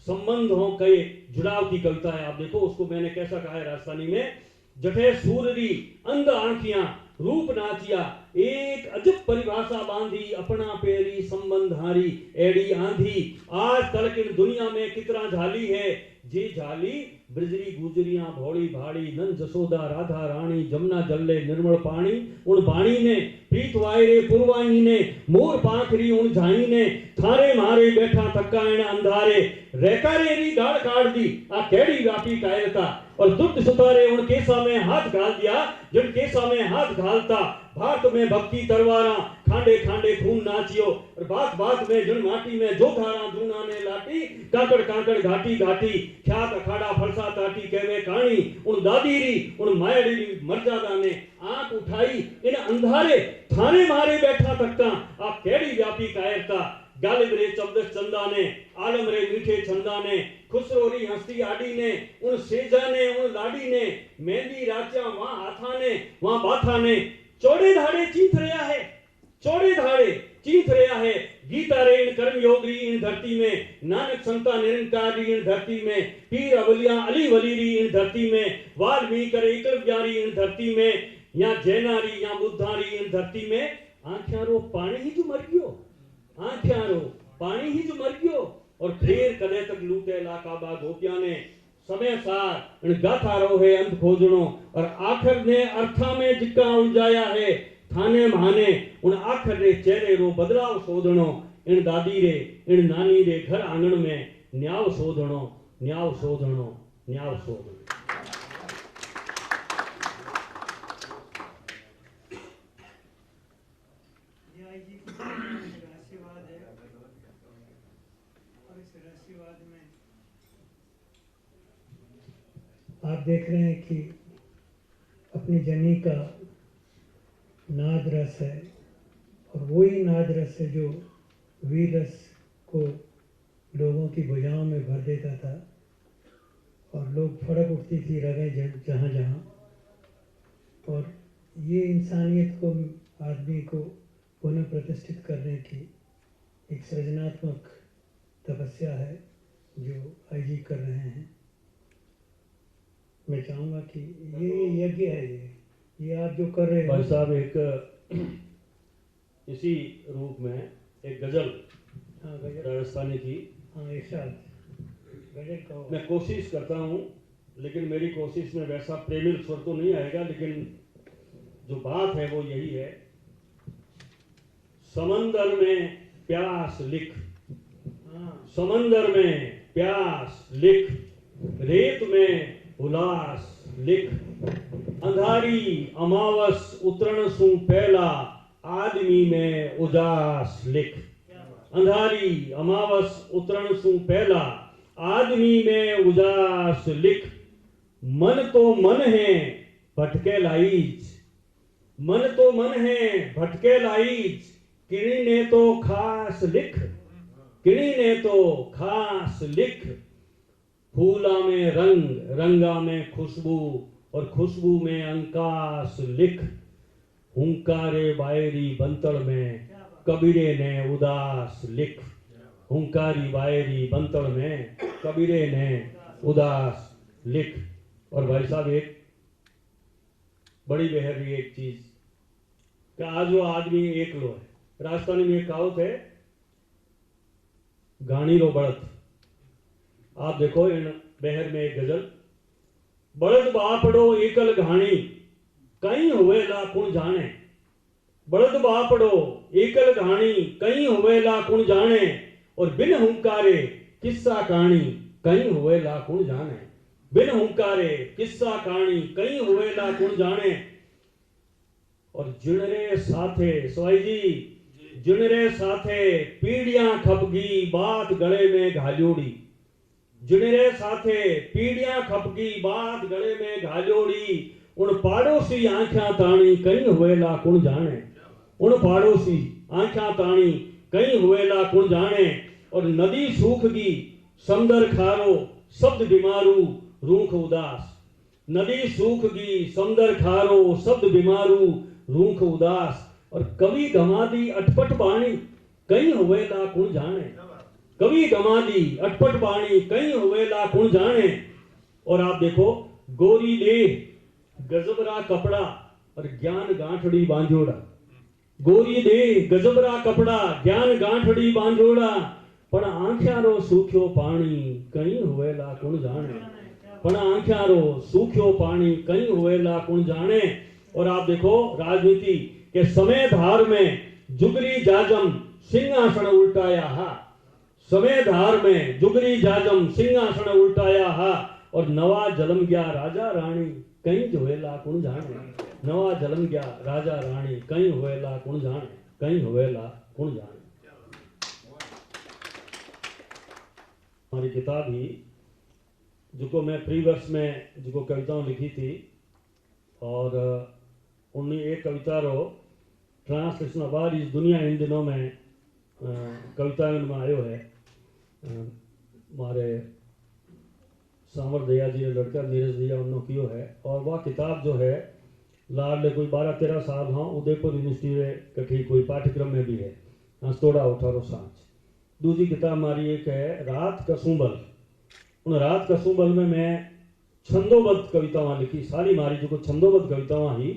संबंधों के जुड़ाव की कविता है, आप देखो उसको मैंने कैसा कहा है राजस्थानी में। जठे सूररी अंध आंखियां रूप नाचिया एक अजब परिभाषा बांधी अपना पेरी संबंधारी एड़ी आंधी आज तलक इन दुनिया में कितना झाली है जी झाली ब्रजरी गुजरियां भोली भाड़ी नन जसोदा राधा रानी जमुना जल्ले निर्मल पानी उन बाणी ने प्रीत वायरे पुरवाई ने मोर पाखरी उन झाई ने थारे मारे बैठा थकाएण अंधारे रेकारे री गाड़ काट दी आ केड़ी व्यापी कायरता और दुर्द सुतारे उन केसा में हाथ घाल दिया जिन केसा में हाथ घालता भारत में भक्ति तरवारा खांडे खांडे खून नाचियो और बात बात में जिन माटी में जो धारा दूना ने लाटी काकड़ काकड़ घाटी घाटी ख्यात अखाड़ा फलसा ताटी कहवे कहानी उन दादी री उन मायड़ी री मर्यादा ने आंख उठाई इन अंधारे थाने मारे बैठा तकता आप केड़ी व्यापी कायरता गालिब रे चौदस चंदा ने आलम रे मीठे चंदा ने खुसरो री हंसती आडी ने उन सेजा ने उन लाडी ने मेहंदी राचा वहां हाथा ने वहां बाथा ने चौड़े धाड़े चीथ रहा है चौड़े धाड़े चीथ रहा है गीता रे इन कर्म योगी इन धरती में नानक संता निरंकार इन धरती में पीर अवलिया अली वली री इन धरती में वाल्मीकि करे एकलव्यारी इन धरती में या जैनारी या बुद्धारी इन धरती में आंख्यारो पानी ही जो मर गयो आंख्यारो पानी ही जो मर गयो और फिर कदे तक लूटे लाकाबा गोपिया ने समय सार इन गाथा रो है अंत खोजणो और आखिर ने अर्था में जिक्का उलझाया है थाने महाने उन आखिर रे चेहरे रो बदलाव शोधणो इन दादी रे इन नानी रे घर आंगन में न्याव शोधणो न्याव शोधणो न्याव शोधणो।
आप देख रहे हैं कि अपनी जनी का नाद रस है और वही नाद रस है जो वीर रस को लोगों की भुजाओं में भर देता था और लोग फड़क उठती थी रगें जहाँ जहाँ। और ये इंसानियत को आदमी को पुनः प्रतिष्ठित करने की एक सृजनात्मक तपस्या है जो आईजी कर रहे हैं। मैं चाहूँगा कि ये यज्ञ है, ये आप जो कर रहे हैं
भाई साहब एक इसी रूप में एक गजल राजस्थानी की
इरशाद गजल का
मैं कोशिश करता हूँ लेकिन मेरी कोशिश में वैसा प्रेमिल स्वर तो नहीं आएगा लेकिन जो बात है वो यही है। समंदर में प्यास लिख समंदर में प्यास लिख रेत में उलास लिख अंधारी अमावस उतरण सु पहला आदमी में उजास लिख अंधारी अमावस उतरण सु पहला आदमी में उजास लिख मन तो मन है भटके लाइज मन तो मन है भटके लाइज किणी ने तो खास लिख किणी ने तो खास लिख फूला में रंग रंगा में खुशबू और खुशबू में अंकाश लिख हुंकारे बायरी बंतड़ में कबीरे ने उदास लिख। हुंकारी बायरी बंतड़ में कबीरे ने उदास लिख। और भाई साहब एक बड़ी गहरी एक चीज कि आज वो आदमी एकलो है। राजस्थानी में एक कहावत है, घाणी रो बड़द। आप देखो इन बहर में एक गजल, बड़द बापड़ो एकल घाणी कहीं हुएला कुण जाने। बड़द बापड़ो एकल घाणी कहीं हुएला कुण जाने, और बिन हुंकारे किस्सा कहानी कहीं हुएला कुण जाने। बिन हुंकारे किस्सा कहानी कहीं हुएला कुण जाने। और जिणरे साथे सवाई जी, जिणरे साथे पीड़ियां खपगी बात गले में घाल्योड़ी। जिणरे साथे पीड़ियां खपगी बात गले में घाल्योड़ी। उन पाड़ोसी आंख्या ताणी कहीं हुएला कुण जाने। उन पाड़ोसी आंख्या ताणी कहीं हुएला कुण जाने। और नदी सूखगी समंदर खारो शब्द बीमारू रूख उदास। नदी सूखगी समंदर खारो शब्द बीमारू रूख उदास। और कवि गमादी अटपट बाणी कहीं हुएला कुण जाने। कवि गमादी अटपट बाणी कहीं हुएला कुण जाने। और आप देखो, गोरी देह गजबरा कपड़ा और ज्ञान गांठड़ी बांझोड़ा। गोरी देह गजबरा कपड़ा ज्ञान गांठड़ी बांझोड़ा। पण आंख्यारो सूख्यो पाणी कहीं हुएला कुण जाने। पण आंख्यारो सूख्यो पाणी कहीं हुएला कुण जाने। और आप देखो राजनीति के समय धार में जुगरी जाजम सिंहासन उल्टाया हा। समय धार में जुगरी जाजम सिंहासन उल्टाया हा। और नवा जन्म गया राजा रानी कहीं हुएला कुण जाने। नवा जन्म गया राजा रानी कहीं हुएला कुण जाने। कहीं हुएला कुण जाने। हमारी किताब ही जो मैं प्री वर्ष में जो कविताओं लिखी थी, और उन्हें एक कविता रो ट्रांसलेशन अवार्ड इस दुनिया इन दिनों में कविताओं में आयो है। हमारे सांवर दया जी लड़का नीरज दया उन्होंने कियो है। और वह किताब जो है लाल कोई 12-13 साल हाँ उदयपुर यूनिवर्सिटी में कठी कोई पाठ्यक्रम में भी है। हंसतोड़ा 18 सांच। दूसरी किताब हमारी एक है रात कसुंबल। उन रात कसुंबल में मैं छंदोबद्ध कवितावां लिखी। सारी मारी जो छंदोबद्ध कवितावां ही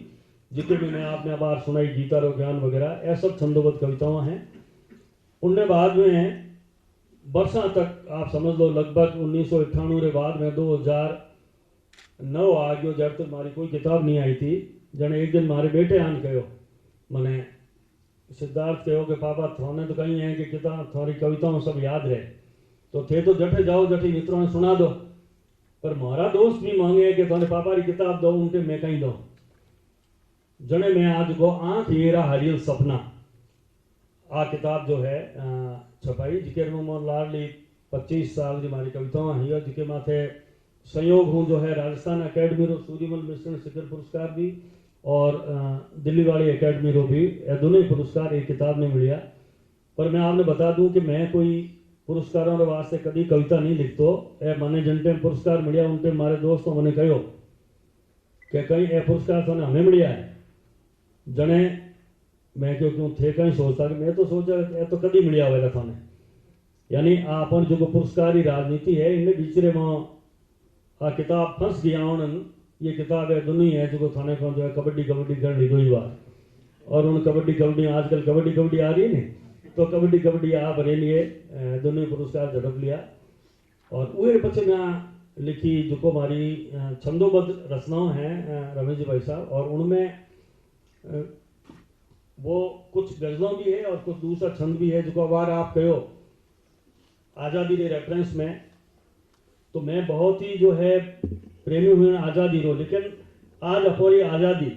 जितने भी मैं आपने बार सुनाई गीता रो ज्ञान वगैरह, ऐ सब छंदोबद्ध कवितावां हैं। उनने बाद में वर्षा तक आप समझ लो लगभग 1998 के बाद में 2009 आ गयो जब तक हमारी कोई किताब नहीं आई थी। जने एक दिन हमारे बेटे आन कहो मने सिद्धार्थ कहो कि पापा थाने तो कहीं है कि किताब थारी कविताओं सब याद रहे तो थे तो जठे जाओ जठी मित्रों ने सुना दो। पर हमारा दोस्त भी मांगे कि थाने पापा की किताब दो, उनके मैं कहीं दो। जने मैं आज को आंख येरा हरियल सपना आ किताब जो है छपाई जिके लाडली 25 साल की हमारी कविताएं है जिके माथे संयोग हूँ जो है राजस्थान अकेडमी रो सूर्यमल मिश्रण शिखर पुरस्कार भी और दिल्ली वाली अकेडमी रो भी दोनों ही पुरस्कार एक किताब में मिलिया। पर मैं आपने बता दूं कि मैं कोई पुरस्कारों के वास्ते कभी कविता नहीं लिखतो। ए मने जन पुरस्कार मिलिया उनके हमारे दोस्तों मैंने कहो कि कहीं ए पुरस्कार तो हमें मिलिया है। जने मैं क्यों थे कहीं सोचता कि मैं तो सोचा ए तो कभी मिलिया होगा थाने। यानी अपन जो पुरस्कार की राजनीति है इनमें बीचरे में आ किताब फंस गया उन ये किताब है दोनों ही है जो थाने को जो है कबड्डी कबड्डी कर ली 2 बार। और उन कबड्डी आजकल कबड्डी आ रही है ना तो कबड्डी आप रह लिए दोनों ही पुरस्कार झड़प लिया। और वही पीछे मैं लिखी जो हमारी छंदोबद्ध रचनाओं हैं रमेश जी भाई साहब। और उनमें वो कुछ गजलों भी है और कुछ दूसरा छंद भी है जो अबार आप कहो आज़ादी के रेफरेंस में। तो मैं बहुत ही जो है प्रेमी हुए आज़ादी रो, लेकिन आज अपनी आज़ादी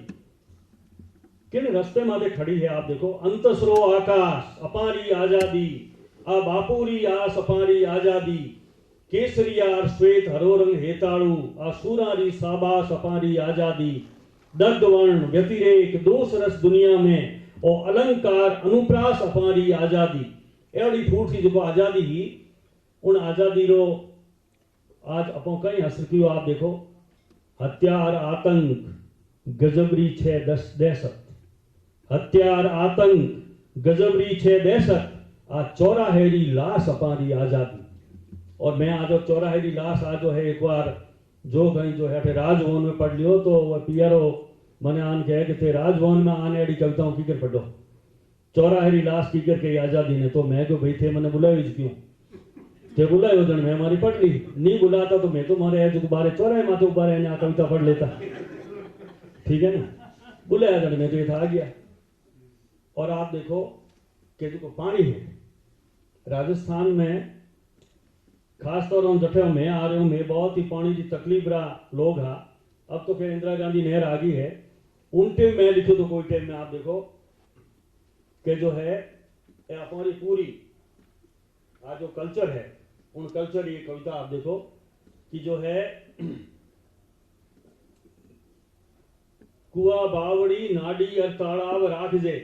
किन रास्ते माथे खड़ी है। आप देखो अंतसरो आकाश अपारी आज़ादी आ बापूरी आस अपारी आज़ादी केसरिया श्वेत हरो रंग हेताड़ू आ सूरारी साबास अपारी आज़ादी दग्ध वर्ण व्यतिरेक दोष रस दुनिया में और अलंकार अनुप्रास अपारी आज़ादी। एवढी फूटी जो आज़ादी ही उन आज़ादी रो आज अपन कई हसर की आप देखो हत्यार आतंक गजबरी 6 10 दहशत हत्यार आतंक गजबरी छे दहशत आ चौराहेरी लाश अपारी आजादी। और मैं आज चौराहेरी लाश आज है एक बार जो कहीं जो है राजभवन में पढ़ लियो तो वह पियरो मने आन कहे कि थे राजभवन में आने अड़ी कविताओं की कर पढ़ो चौराहेरी लाश की कर के आजादी ने। तो मैं को भाई थे मैंने बुलावी क्यों ते बुलायो जन मैं हमारी पढ़ ली, नहीं बुलाता तो मैं तो मारे जो बारे चौराहे माथे उबारे ने कविता पढ़ लेता, ठीक है ना। बुलाया जन मैं तो ये था आ गया। और आप देखो कि जो पानी है राजस्थान में खास तौर पर जठे मैं आ रहे हूँ, मैं बहुत ही पानी की तकलीफ रहा लोग हा। अब तो फिर इंदिरा गांधी नहर आ गई है, उन टाइम में लिखो तो कोई टाइम में आप देखो कि जो है हमारी पूरी आज जो कल्चर है उन कल्चर ये कविता आप देखो कि जो है कुआ बावड़ी नाडी और तालाब राख जे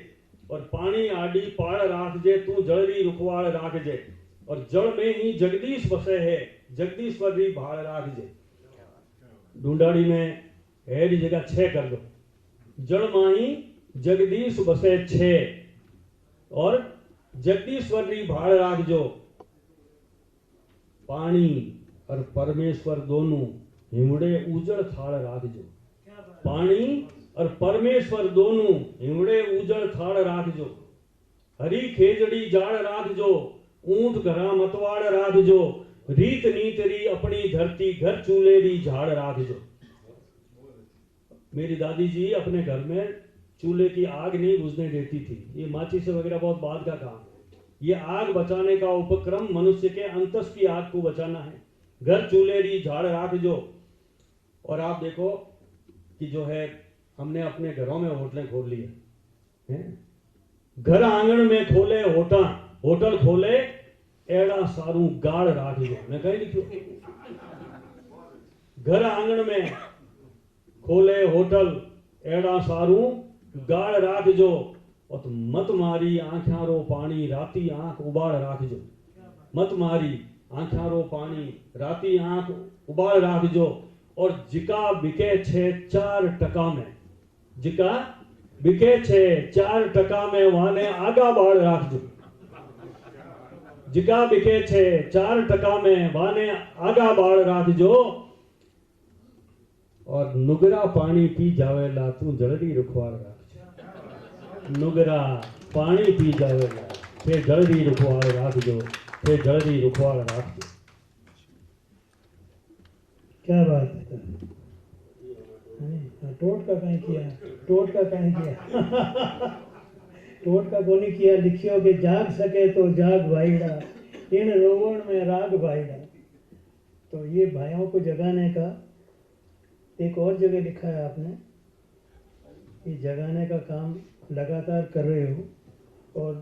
और पानी आडी पाड़ राख जे तू जलरी रुखवाड़ राख जे और जल में ही जगदीश बसे है जगदीश्वर री भाड़ राख जे। ढूंढाड़ी में है री जगह 6 कर दो, जल माही जगदीश बसे 6 और जगदीश्वर री भाड़ राख जो। पानी और परमेश्वर दोनों हिमड़े उजड़ थाड़ राख जो। पानी और परमेश्वर दोनों हिमड़े उजड़ थाड़ राख जो। हरी खेजड़ी जाड़ राख जो ऊंट घरा मतवाड़ राख जो। रीत नीत री अपनी धरती घर चूल्हे री झाड़ राख जो। मेरी दादी जी अपने घर में चूल्हे की आग नहीं बुझने देती थी, ये माचिस वगैरह बहुत बाद का काम। ये आग बचाने का उपक्रम मनुष्य के अंतस की आग को बचाना है। घर चूल्हे री झाड़ राख जो। और आप देखो कि जो है हमने अपने घरों में होटलें खोल ली है, घर आंगन में खोले होटल खोले एड़ा सारू गाड़ राख जो। मैं कहीं लिखो घर आंगन में खोले होटल एड़ा सारू गाड़ राख जो। और तो मत मारी आंखारो पानी राती आंख उबाड़ राख जो। मत मारी आंखारो पानी राती आंख उबाड़ राख जो। और जिका बिके 4 टका में, जिका बिके 4 टका में वाने आगा बाड़ राख जो। जिका बिके 4 टका में वाने आगा बाड़ राख जो। और नुगरा पानी पी जावेला तू जल्दी रुखवाड़ राख जो। नुगरा पानी पी जावेला फिर जल्दी रुखवाड़ राख जो, फिर जल्दी रुखवाड़ राख जो।
क्या बात है। टोट का कहीं किया, टोट का कहीं किया टोट का कोनी किया। लिखियो कि जाग सके तो जाग भाईड़ा इन रोवण में राग भाईड़ा। तो ये भाइयों को जगाने का एक और जगह लिखा है आपने, ये जगाने का काम लगातार कर रहे हो। और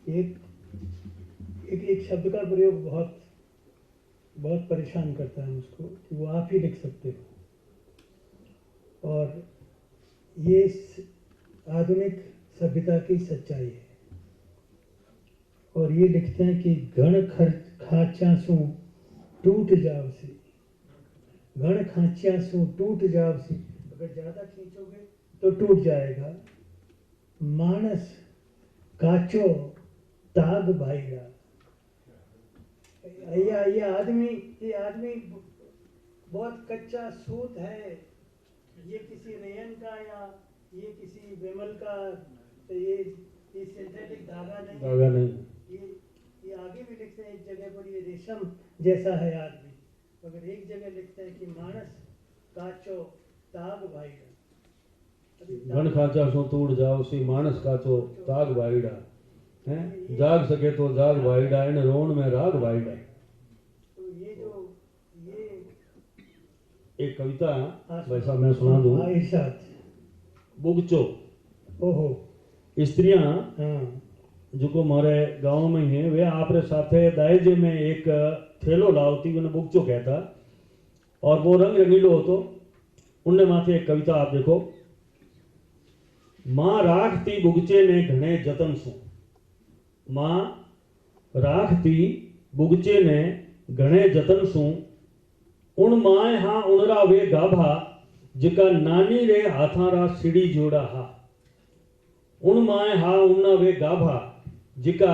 एक शब्द का प्रयोग बहुत परेशान करता है मुझको कि वो आप ही लिख सकते हो। और ये आधुनिक सभ्यता की सच्चाई है। और ये लिखते हैं कि घण खाचा सू टूट जाओ सी, घण खाचा सू टूट जाओ सी। अगर ज्यादा खींचोगे तो टूट जाएगा। मानस काचो ताग भाईड़ा। ये आदमी बहुत कच्चा सूत है। ये किसी रेयन का या ये किसी बेमल का, ये सिंथेटिक धागा नहीं। ये आगे भी लिखते हैं एक जगह पर ये रेशम जैसा है आदमी, मगर एक जगह लिखते हैं कि मानस काचो ताग भाईड़ा।
घन खाचा सो टूट जाओ सी मानस काचो ताग भाईड़ा है। जाग सके तो जाग भाईड़ा इन रोन में राग भाईड़ा।
तो ये जो ये
एक कविता वैसा मैं सुना दूं।
इरशाद
बुगचो।
ओहो
स्त्रियां
हाँ
जो को हमारे गांव में है वे आपरे साथे दायजे में एक थैलो लावती उन्हें बुगचो कहता और वो रंग रंगीलो होतो। उनने माथे एक कविता आप देखो। मां राखती बुगचे ने घणे जतन सु। मां राखती बुगचे ने घणे जतन सु। उन माए हां उनरा वे गाभा जिका नानी रे हाथारा सीढ़ी जोड़ा हा उन माए हा उन्ना वे गाभा जिका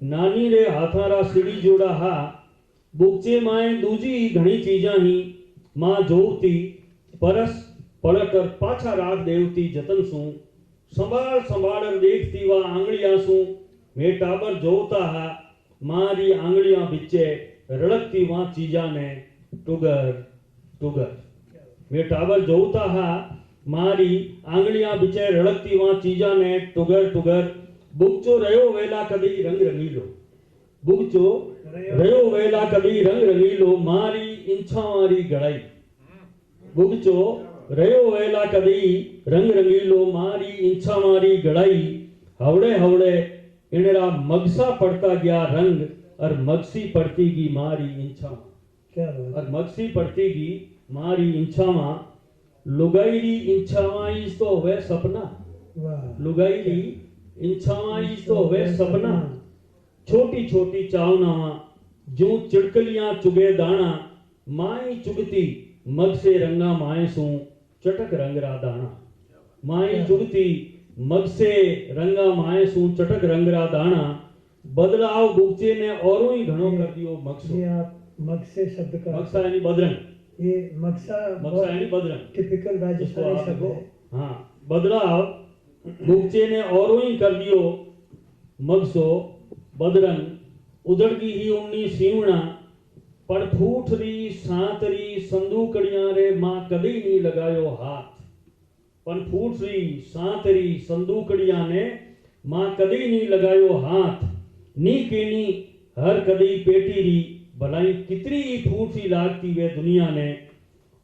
नानी रे हाथारा सीढ़ी जोड़ा हा बुकचे माए दूजी घणी चीजा ही मां जोती परस पड़कर पाछा राख देवती जतन सू संभाल संभाल देखती वा आंगलियां सू मैं टाबर जोता हा मारी आंगलियां बिचे रड़कती वहां चीजा ने टुगर टुगर मैं टाबर जोता हा मारी आंगलियां बिचे रड़कती वहां चीजा ने टुगर टुगर बुगचो रयो वेला कदी रंग रंगीलो बुगचो रयो वेला कदी रंग रंगीलो मारी इंछा मारी गड़ाई बुगचो रयो वेला कदी रंग रंगीलो मारी इंछा मारी गड़ाई हवड़े हवड़े इनेरा मगसा पड़ता गया रंग और मगसी पड़ती गी मारी इंछा
क्या बात
और मगसी पड़ती गी मारी इंछा मा लुगाईरी इंछा इस तो वे सपना
वाह
लुगाईरी इंछा इस तो वे सपना छोटी छोटी चावना जो चिड़कलियां चुगे दाना माई चुगती मग से रंगा माए सू चटक रंगरा दाना माई चुगती मग से रंगा माए सू चटक रंगरा दाना बदलाव बुगचे ने औरों ही घणो कर दियो मगसो
ये आप मगसे शब्द का
मगसा यानी बदरंग
ये मगसा
मगसा यानी बदरंग
टिपिकल
इसको
राजस्थानी
आप
शब्द
देखो
है।
हाँ बदलाव बुगचे ने औरों ही कर दियो मगसो बदरंग उदड़गी ही उन्नी सीवना पर फूटरी सांतरी संदूकड़ियां रे मां कदी नहीं लगायो हाथ पण फूटरी सांतरी संदूकड़ियां ने मां कदी नहीं लगायो हाथ नी केनी हर कदी पेटी री भलाई कितरी फूटी लागती वे दुनिया ने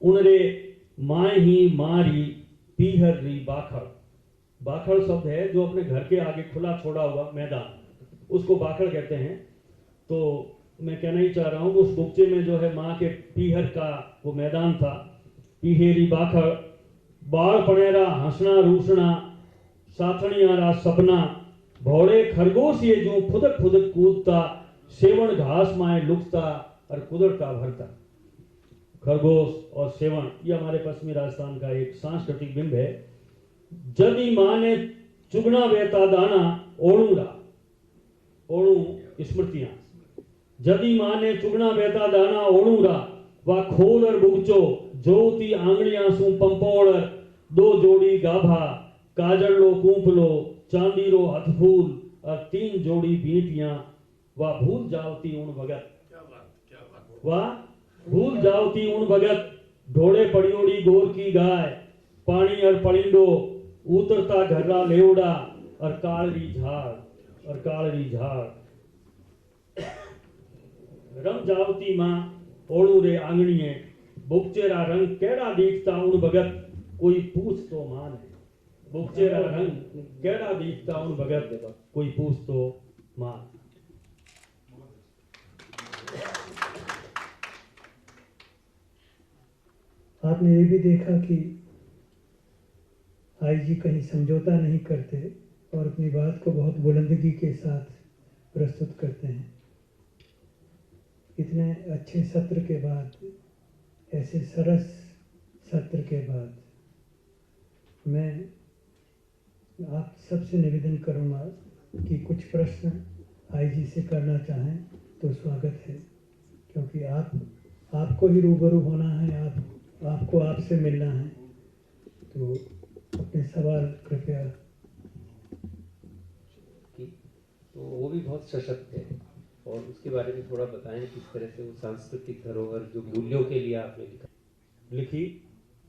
उनरे मां ही मारी पीहर री बाखड़ बाखड़ शब्द है जो अपने घर के आगे खुला छोड़ा हुआ मैदान उसको बाखड़ कहते हैं। तो मैं कहना ही चाह रहा हूँ उस बुकचे में जो है माँ के पीहर का वो मैदान था पीहेरी बाखड़ बाल पनेरा हंसना रूसना साथणियारा सपना भौड़े खरगोश ये जो फुदक फुदक कूदता सेवण घास माए लुकता और कुदरता भरता खरगोश और सेवण ये हमारे पश्चिमी राजस्थान का एक सांस्कृतिक बिंब है। जदी माँ ने चुगना बेता दाना ओणूरा ओणू स्मृतियां जदी माँ ने चुगना बेता दाना ओणूरा वा खोल और बुगचो जोती आंगलियां सू पंपोड़ दो जोड़ी गाभा काजल लो कूंप लो चांदी रो हथफूल और 3 जोड़ी बीटियां वा भूल जावती उन भगत वा भूल जावती उन भगत ढोड़े पड़ियोड़ी गोर की गाय पानी और पलिंडो उतरता घर्रा लेवड़ा और कालरी झाड़ रम जावती मां ओड़ू रे आंगणीए बुकचेरा रंग केड़ा दीखता उन भगत कोई पूछ तो मान है बुकचेरा रंग केड़ा दीखता उन भगत कोई पूछ तो मान।
आपने ये भी देखा कि आई जी कहीं समझौता नहीं करते और अपनी बात को बहुत बुलंदगी के साथ प्रस्तुत करते हैं। इतने अच्छे सत्र के बाद ऐसे सरस सत्र के बाद मैं आप सबसे निवेदन करूंगा कि कुछ प्रश्न आई जी से करना चाहें तो स्वागत है, क्योंकि आपको ही रूबरू होना है, आपको आपसे मिलना है, तो अपने सवाल कृपया।
तो वो भी बहुत सशक्त है और उसके बारे में थोड़ा बताएं किस तरह से वो सांस्कृतिक धरोहर जो मूल्यों के लिए आपने
लिखी।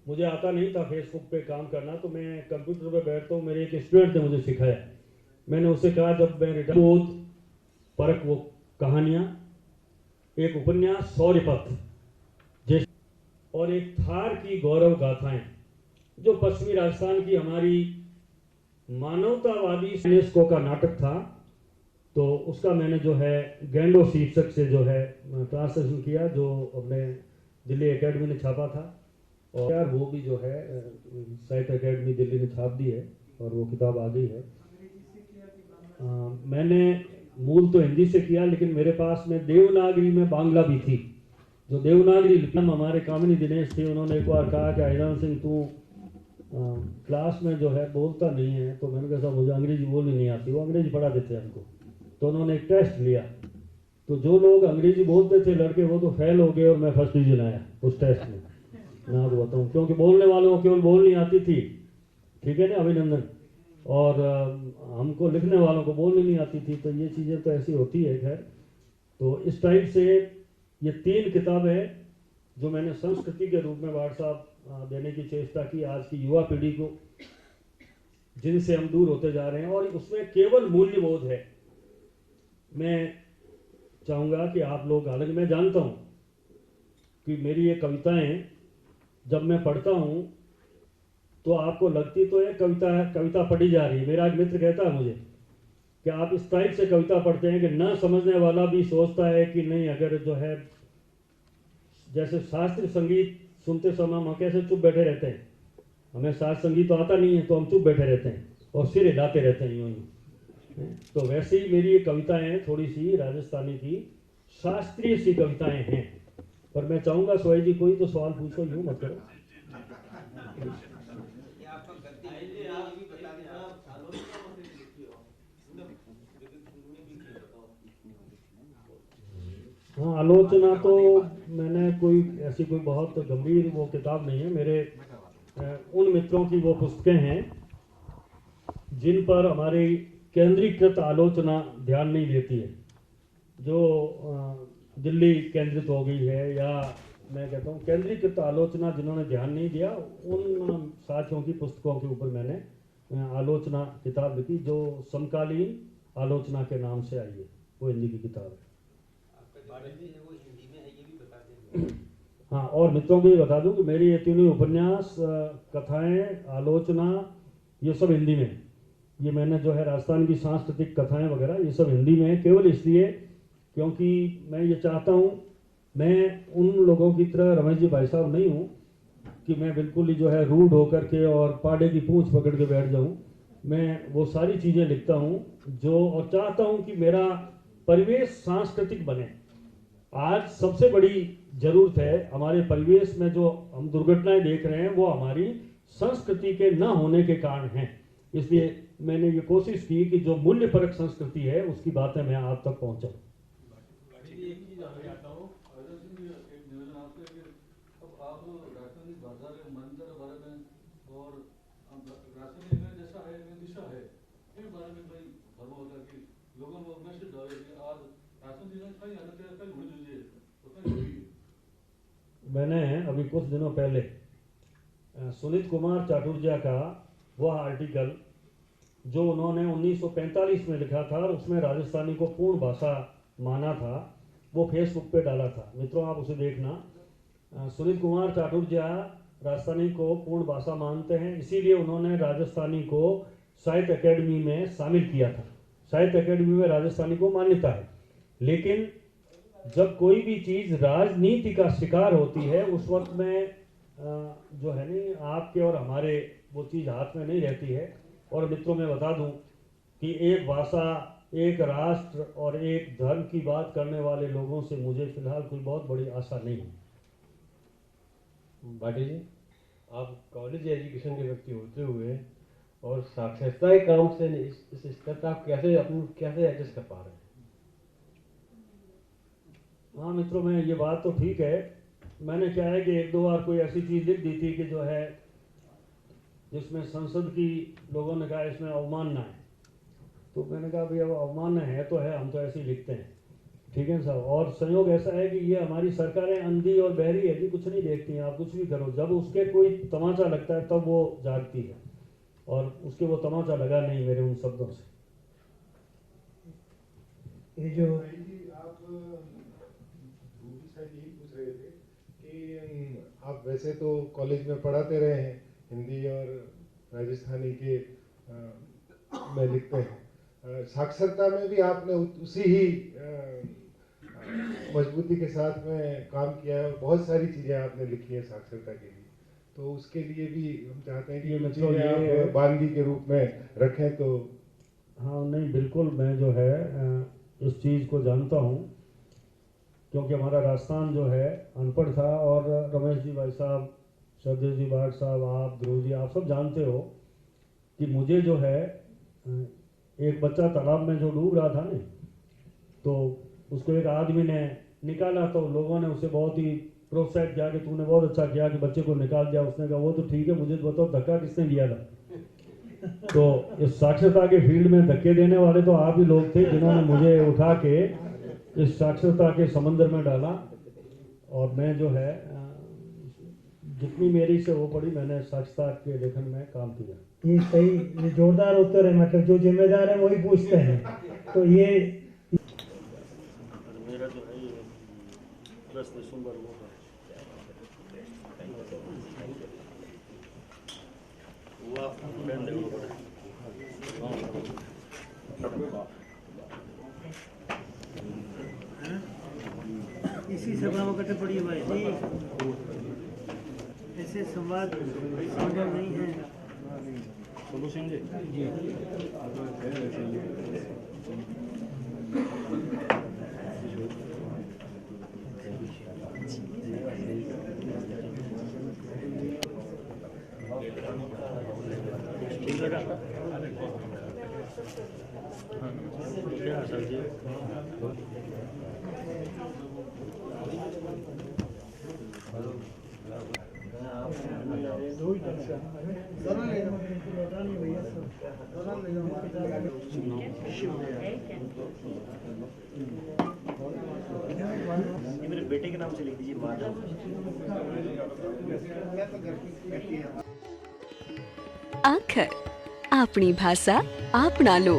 मुझे आता नहीं था फेसबुक पे काम करना, तो मैं कंप्यूटर पे बैठता हूँ, मेरे एक स्टूडेंट ने मुझे सिखाया। मैंने उससे कहा जब मैं रिटर्न परक वो कहानियाँ, एक उपन्यास सौर्यपथ जैसे और एक थार की गौरव गाथाएं जो पश्चिमी राजस्थान की हमारी मानवतावादी यूनेस्को का नाटक था, तो उसका मैंने जो है गैंडो शीर्षक से जो है ट्रांसलेशन किया, जो अपने दिल्ली एकेडमी ने छापा था। और यार वो भी जो है साहित्य एकेडमी दिल्ली ने छाप दी है और वो किताब आ गई है। मैंने मूल तो हिंदी से किया, लेकिन मेरे पास में देवनागरी में बांग्ला भी थी, जो देवनागरी लिपि में हमारे कामिनी दिनेश थे, उन्होंने एक बार कहा कि आईरान सिंह तू क्लास में जो है बोलता नहीं है, तो मैंने कहा साहब मुझे अंग्रेजी बोलनी नहीं आती, वो अंग्रेजी पढ़ा देते हमको। तो उन्होंने एक टेस्ट लिया, तो जो लोग अंग्रेजी बोलते थे लड़के वो तो फेल हो गए और मैं फर्स्ट डिवीजन आया उस टेस्ट में। मैं आपको बताऊँ, क्योंकि बोलने वालों को केवल बोलनी आती थी, ठीक है ना, अभिनंदन, और हमको लिखने वालों को बोलनी नहीं आती थी। तो ये चीज़ें तो ऐसी होती है। खैर, तो इस टाइप से ये 3 किताबें जो मैंने संस्कृति के रूप में व्हाट्सएप देने की चेष्टा की आज की युवा पीढ़ी को, जिनसे हम दूर होते जा रहे हैं, और उसमें केवल मूल्यबोध है। मैं चाहूँगा कि आप लोग, हालांकि मैं जानता हूँ कि मेरी ये कविताएं जब मैं पढ़ता हूँ तो आपको लगती तो है कविता पढ़ी जा रही है। मेरा एक मित्र कहता है मुझे कि आप इस टाइप से कविता पढ़ते हैं कि ना समझने वाला भी सोचता है कि नहीं, अगर जो है जैसे शास्त्रीय संगीत सुनते समय हम कैसे चुप बैठे रहते हैं, हमें शास्त्रीय संगीत तो आता नहीं है तो हम चुप बैठे रहते हैं और सिर हिलाते रहते हैं यूं ही। तो वैसे ही मेरी ये कविताएं थोड़ी सी राजस्थानी की शास्त्रीय सी कविताएं हैं। पर मैं चाहूँगा सोई जी कोई तो सवाल पूछो, यूँ मत करो। हाँ, आलोचना तो मैंने कोई ऐसी कोई बहुत गंभीर वो किताब नहीं है। मेरे उन मित्रों की वो पुस्तकें हैं जिन पर हमारी केंद्रीकृत आलोचना ध्यान नहीं देती है, जो दिल्ली केंद्रित हो गई है, या मैं कहता हूँ केंद्रीकृत आलोचना जिन्होंने ध्यान नहीं दिया, उन साथियों की पुस्तकों के ऊपर मैंने आलोचना किताब लिखी जो समकालीन आलोचना के नाम से आई है। वो हिंदी की किताब है। हाँ, और मित्रों को ये बता दूं कि मेरी ये तीनों उपन्यास, कथाएं, आलोचना, ये सब हिंदी में। ये मैंने जो है राजस्थान की सांस्कृतिक कथाएं वगैरह ये सब हिंदी में है, केवल इसलिए क्योंकि मैं ये चाहता हूँ, मैं उन लोगों की तरह रमेश जी भाई साहब नहीं हूँ कि मैं बिल्कुल ही जो है रूड होकर के और पाड़े की पूंछ पकड़ के बैठ जाऊँ। मैं वो सारी चीज़ें लिखता हूँ जो, और चाहता हूँ कि मेरा परिवेश सांस्कृतिक बने। आज सबसे बड़ी जरूरत है, हमारे परिवेश में जो हम दुर्घटनाएं देख रहे हैं वो हमारी संस्कृति के न होने के कारण हैं। इसलिए मैंने ये कोशिश की कि जो मूल्य परक संस्कृति है उसकी बातें मैं आप तक पहुंचाऊं। मैंने अभी कुछ दिनों पहले सुनीत कुमार चाटुर्जा का वह आर्टिकल जो उन्होंने 1945 में लिखा था और उसमें राजस्थानी को पूर्ण भाषा माना था, वो फेसबुक पे डाला था। मित्रों, आप उसे देखना। सुनीत कुमार चाटुर्जा राजस्थानी को पूर्ण भाषा मानते हैं, इसीलिए उन्होंने राजस्थानी को साहित्य अकेडमी में शामिल किया था। साहित्य अकेडमी में राजस्थानी को मान्यता है, लेकिन जब कोई भी चीज़ राजनीति का शिकार होती है उस वक्त में जो है नहीं, आपके और हमारे वो चीज़ हाथ में नहीं रहती है। और मित्रों, मैं बता दूं कि एक भाषा, एक राष्ट्र और एक धर्म की बात करने वाले लोगों से मुझे फिलहाल कोई बहुत बड़ी आशा नहीं है।
भाटी जी, आप कॉलेज एजुकेशन के व्यक्ति होते हुए और साक्षरता के काम से इस स्तर पर आप कैसे एडजस्ट कर पा रहे हैं?
हाँ मित्रों, में ये बात तो ठीक है। मैंने क्या है कि 1-2 बार कोई ऐसी चीज़ लिख दी थी कि जो है जिसमें संसद की लोगों ने कहा इसमें अवमानना है, तो मैंने कहा भाई अब अवमानना है तो है, हम तो ऐसे ही लिखते हैं, ठीक है साहब। और संयोग ऐसा है कि ये हमारी सरकारें अंधी और बहरी है जी, कुछ नहीं देखती हैं। आप कुछ भी करो, जब उसके कोई तमाचा लगता है तब वो जागती है, और उसके वो तमाचा लगा नहीं मेरे उन शब्दों से।
ये जो
आप दूसरी साइड यही पूछ रहे थे कि आप वैसे तो कॉलेज में पढ़ाते रहे हैं, हिंदी और राजस्थानी के में लिखते हैं, साक्षरता में भी आपने उसी ही मजबूती के साथ में काम किया है, बहुत सारी चीज़ें आपने लिखी है साक्षरता के लिए। तो उसके लिए भी हम चाहते हैं कि ये चीज़ें आप बानगी के रूप में रखें। तो
हाँ नहीं, बिल्कुल, मैं जो है इस चीज़ को जानता हूँ क्योंकि हमारा राजस्थान जो है अनपढ़ था। और रमेश जी भाई साहब, श्रद्धेव जी भाट साहब, आप ध्रुव जी, आप सब जानते हो कि मुझे जो है एक बच्चा तालाब में जो डूब रहा था ना, तो उसको एक आदमी ने निकाला, तो लोगों ने उसे बहुत ही प्रोत्साहित किया कि तूने बहुत अच्छा किया कि बच्चे को निकाल दिया। उसने कहा वो तो ठीक है, मुझे बताओ धक्का किसने दिया था। तो इस साक्षरता के फील्ड में धक्के देने वाले तो आप ही लोग थे जिन्होंने मुझे उठा के इस साक्षरता के समंदर में डाला। और मैं जो है जितनी मेरी से वो पड़ी, मैंने साक्षरता के लेखन में काम किया।
ये सही, ये जोरदार उत्तर है, मतलब जो जिम्मेदार है वही पूछते हैं। तो ये
मेरा जो है 10 दिसंबर वो
इसी सभा में कटे पड़ी भाई जी, ऐसे संवाद संभव नहीं है।
सोलू सिंह जी
मेरे बेटे के नाम से लिख दीजिए माधव।
आखर अपनी भाषा अपना लो।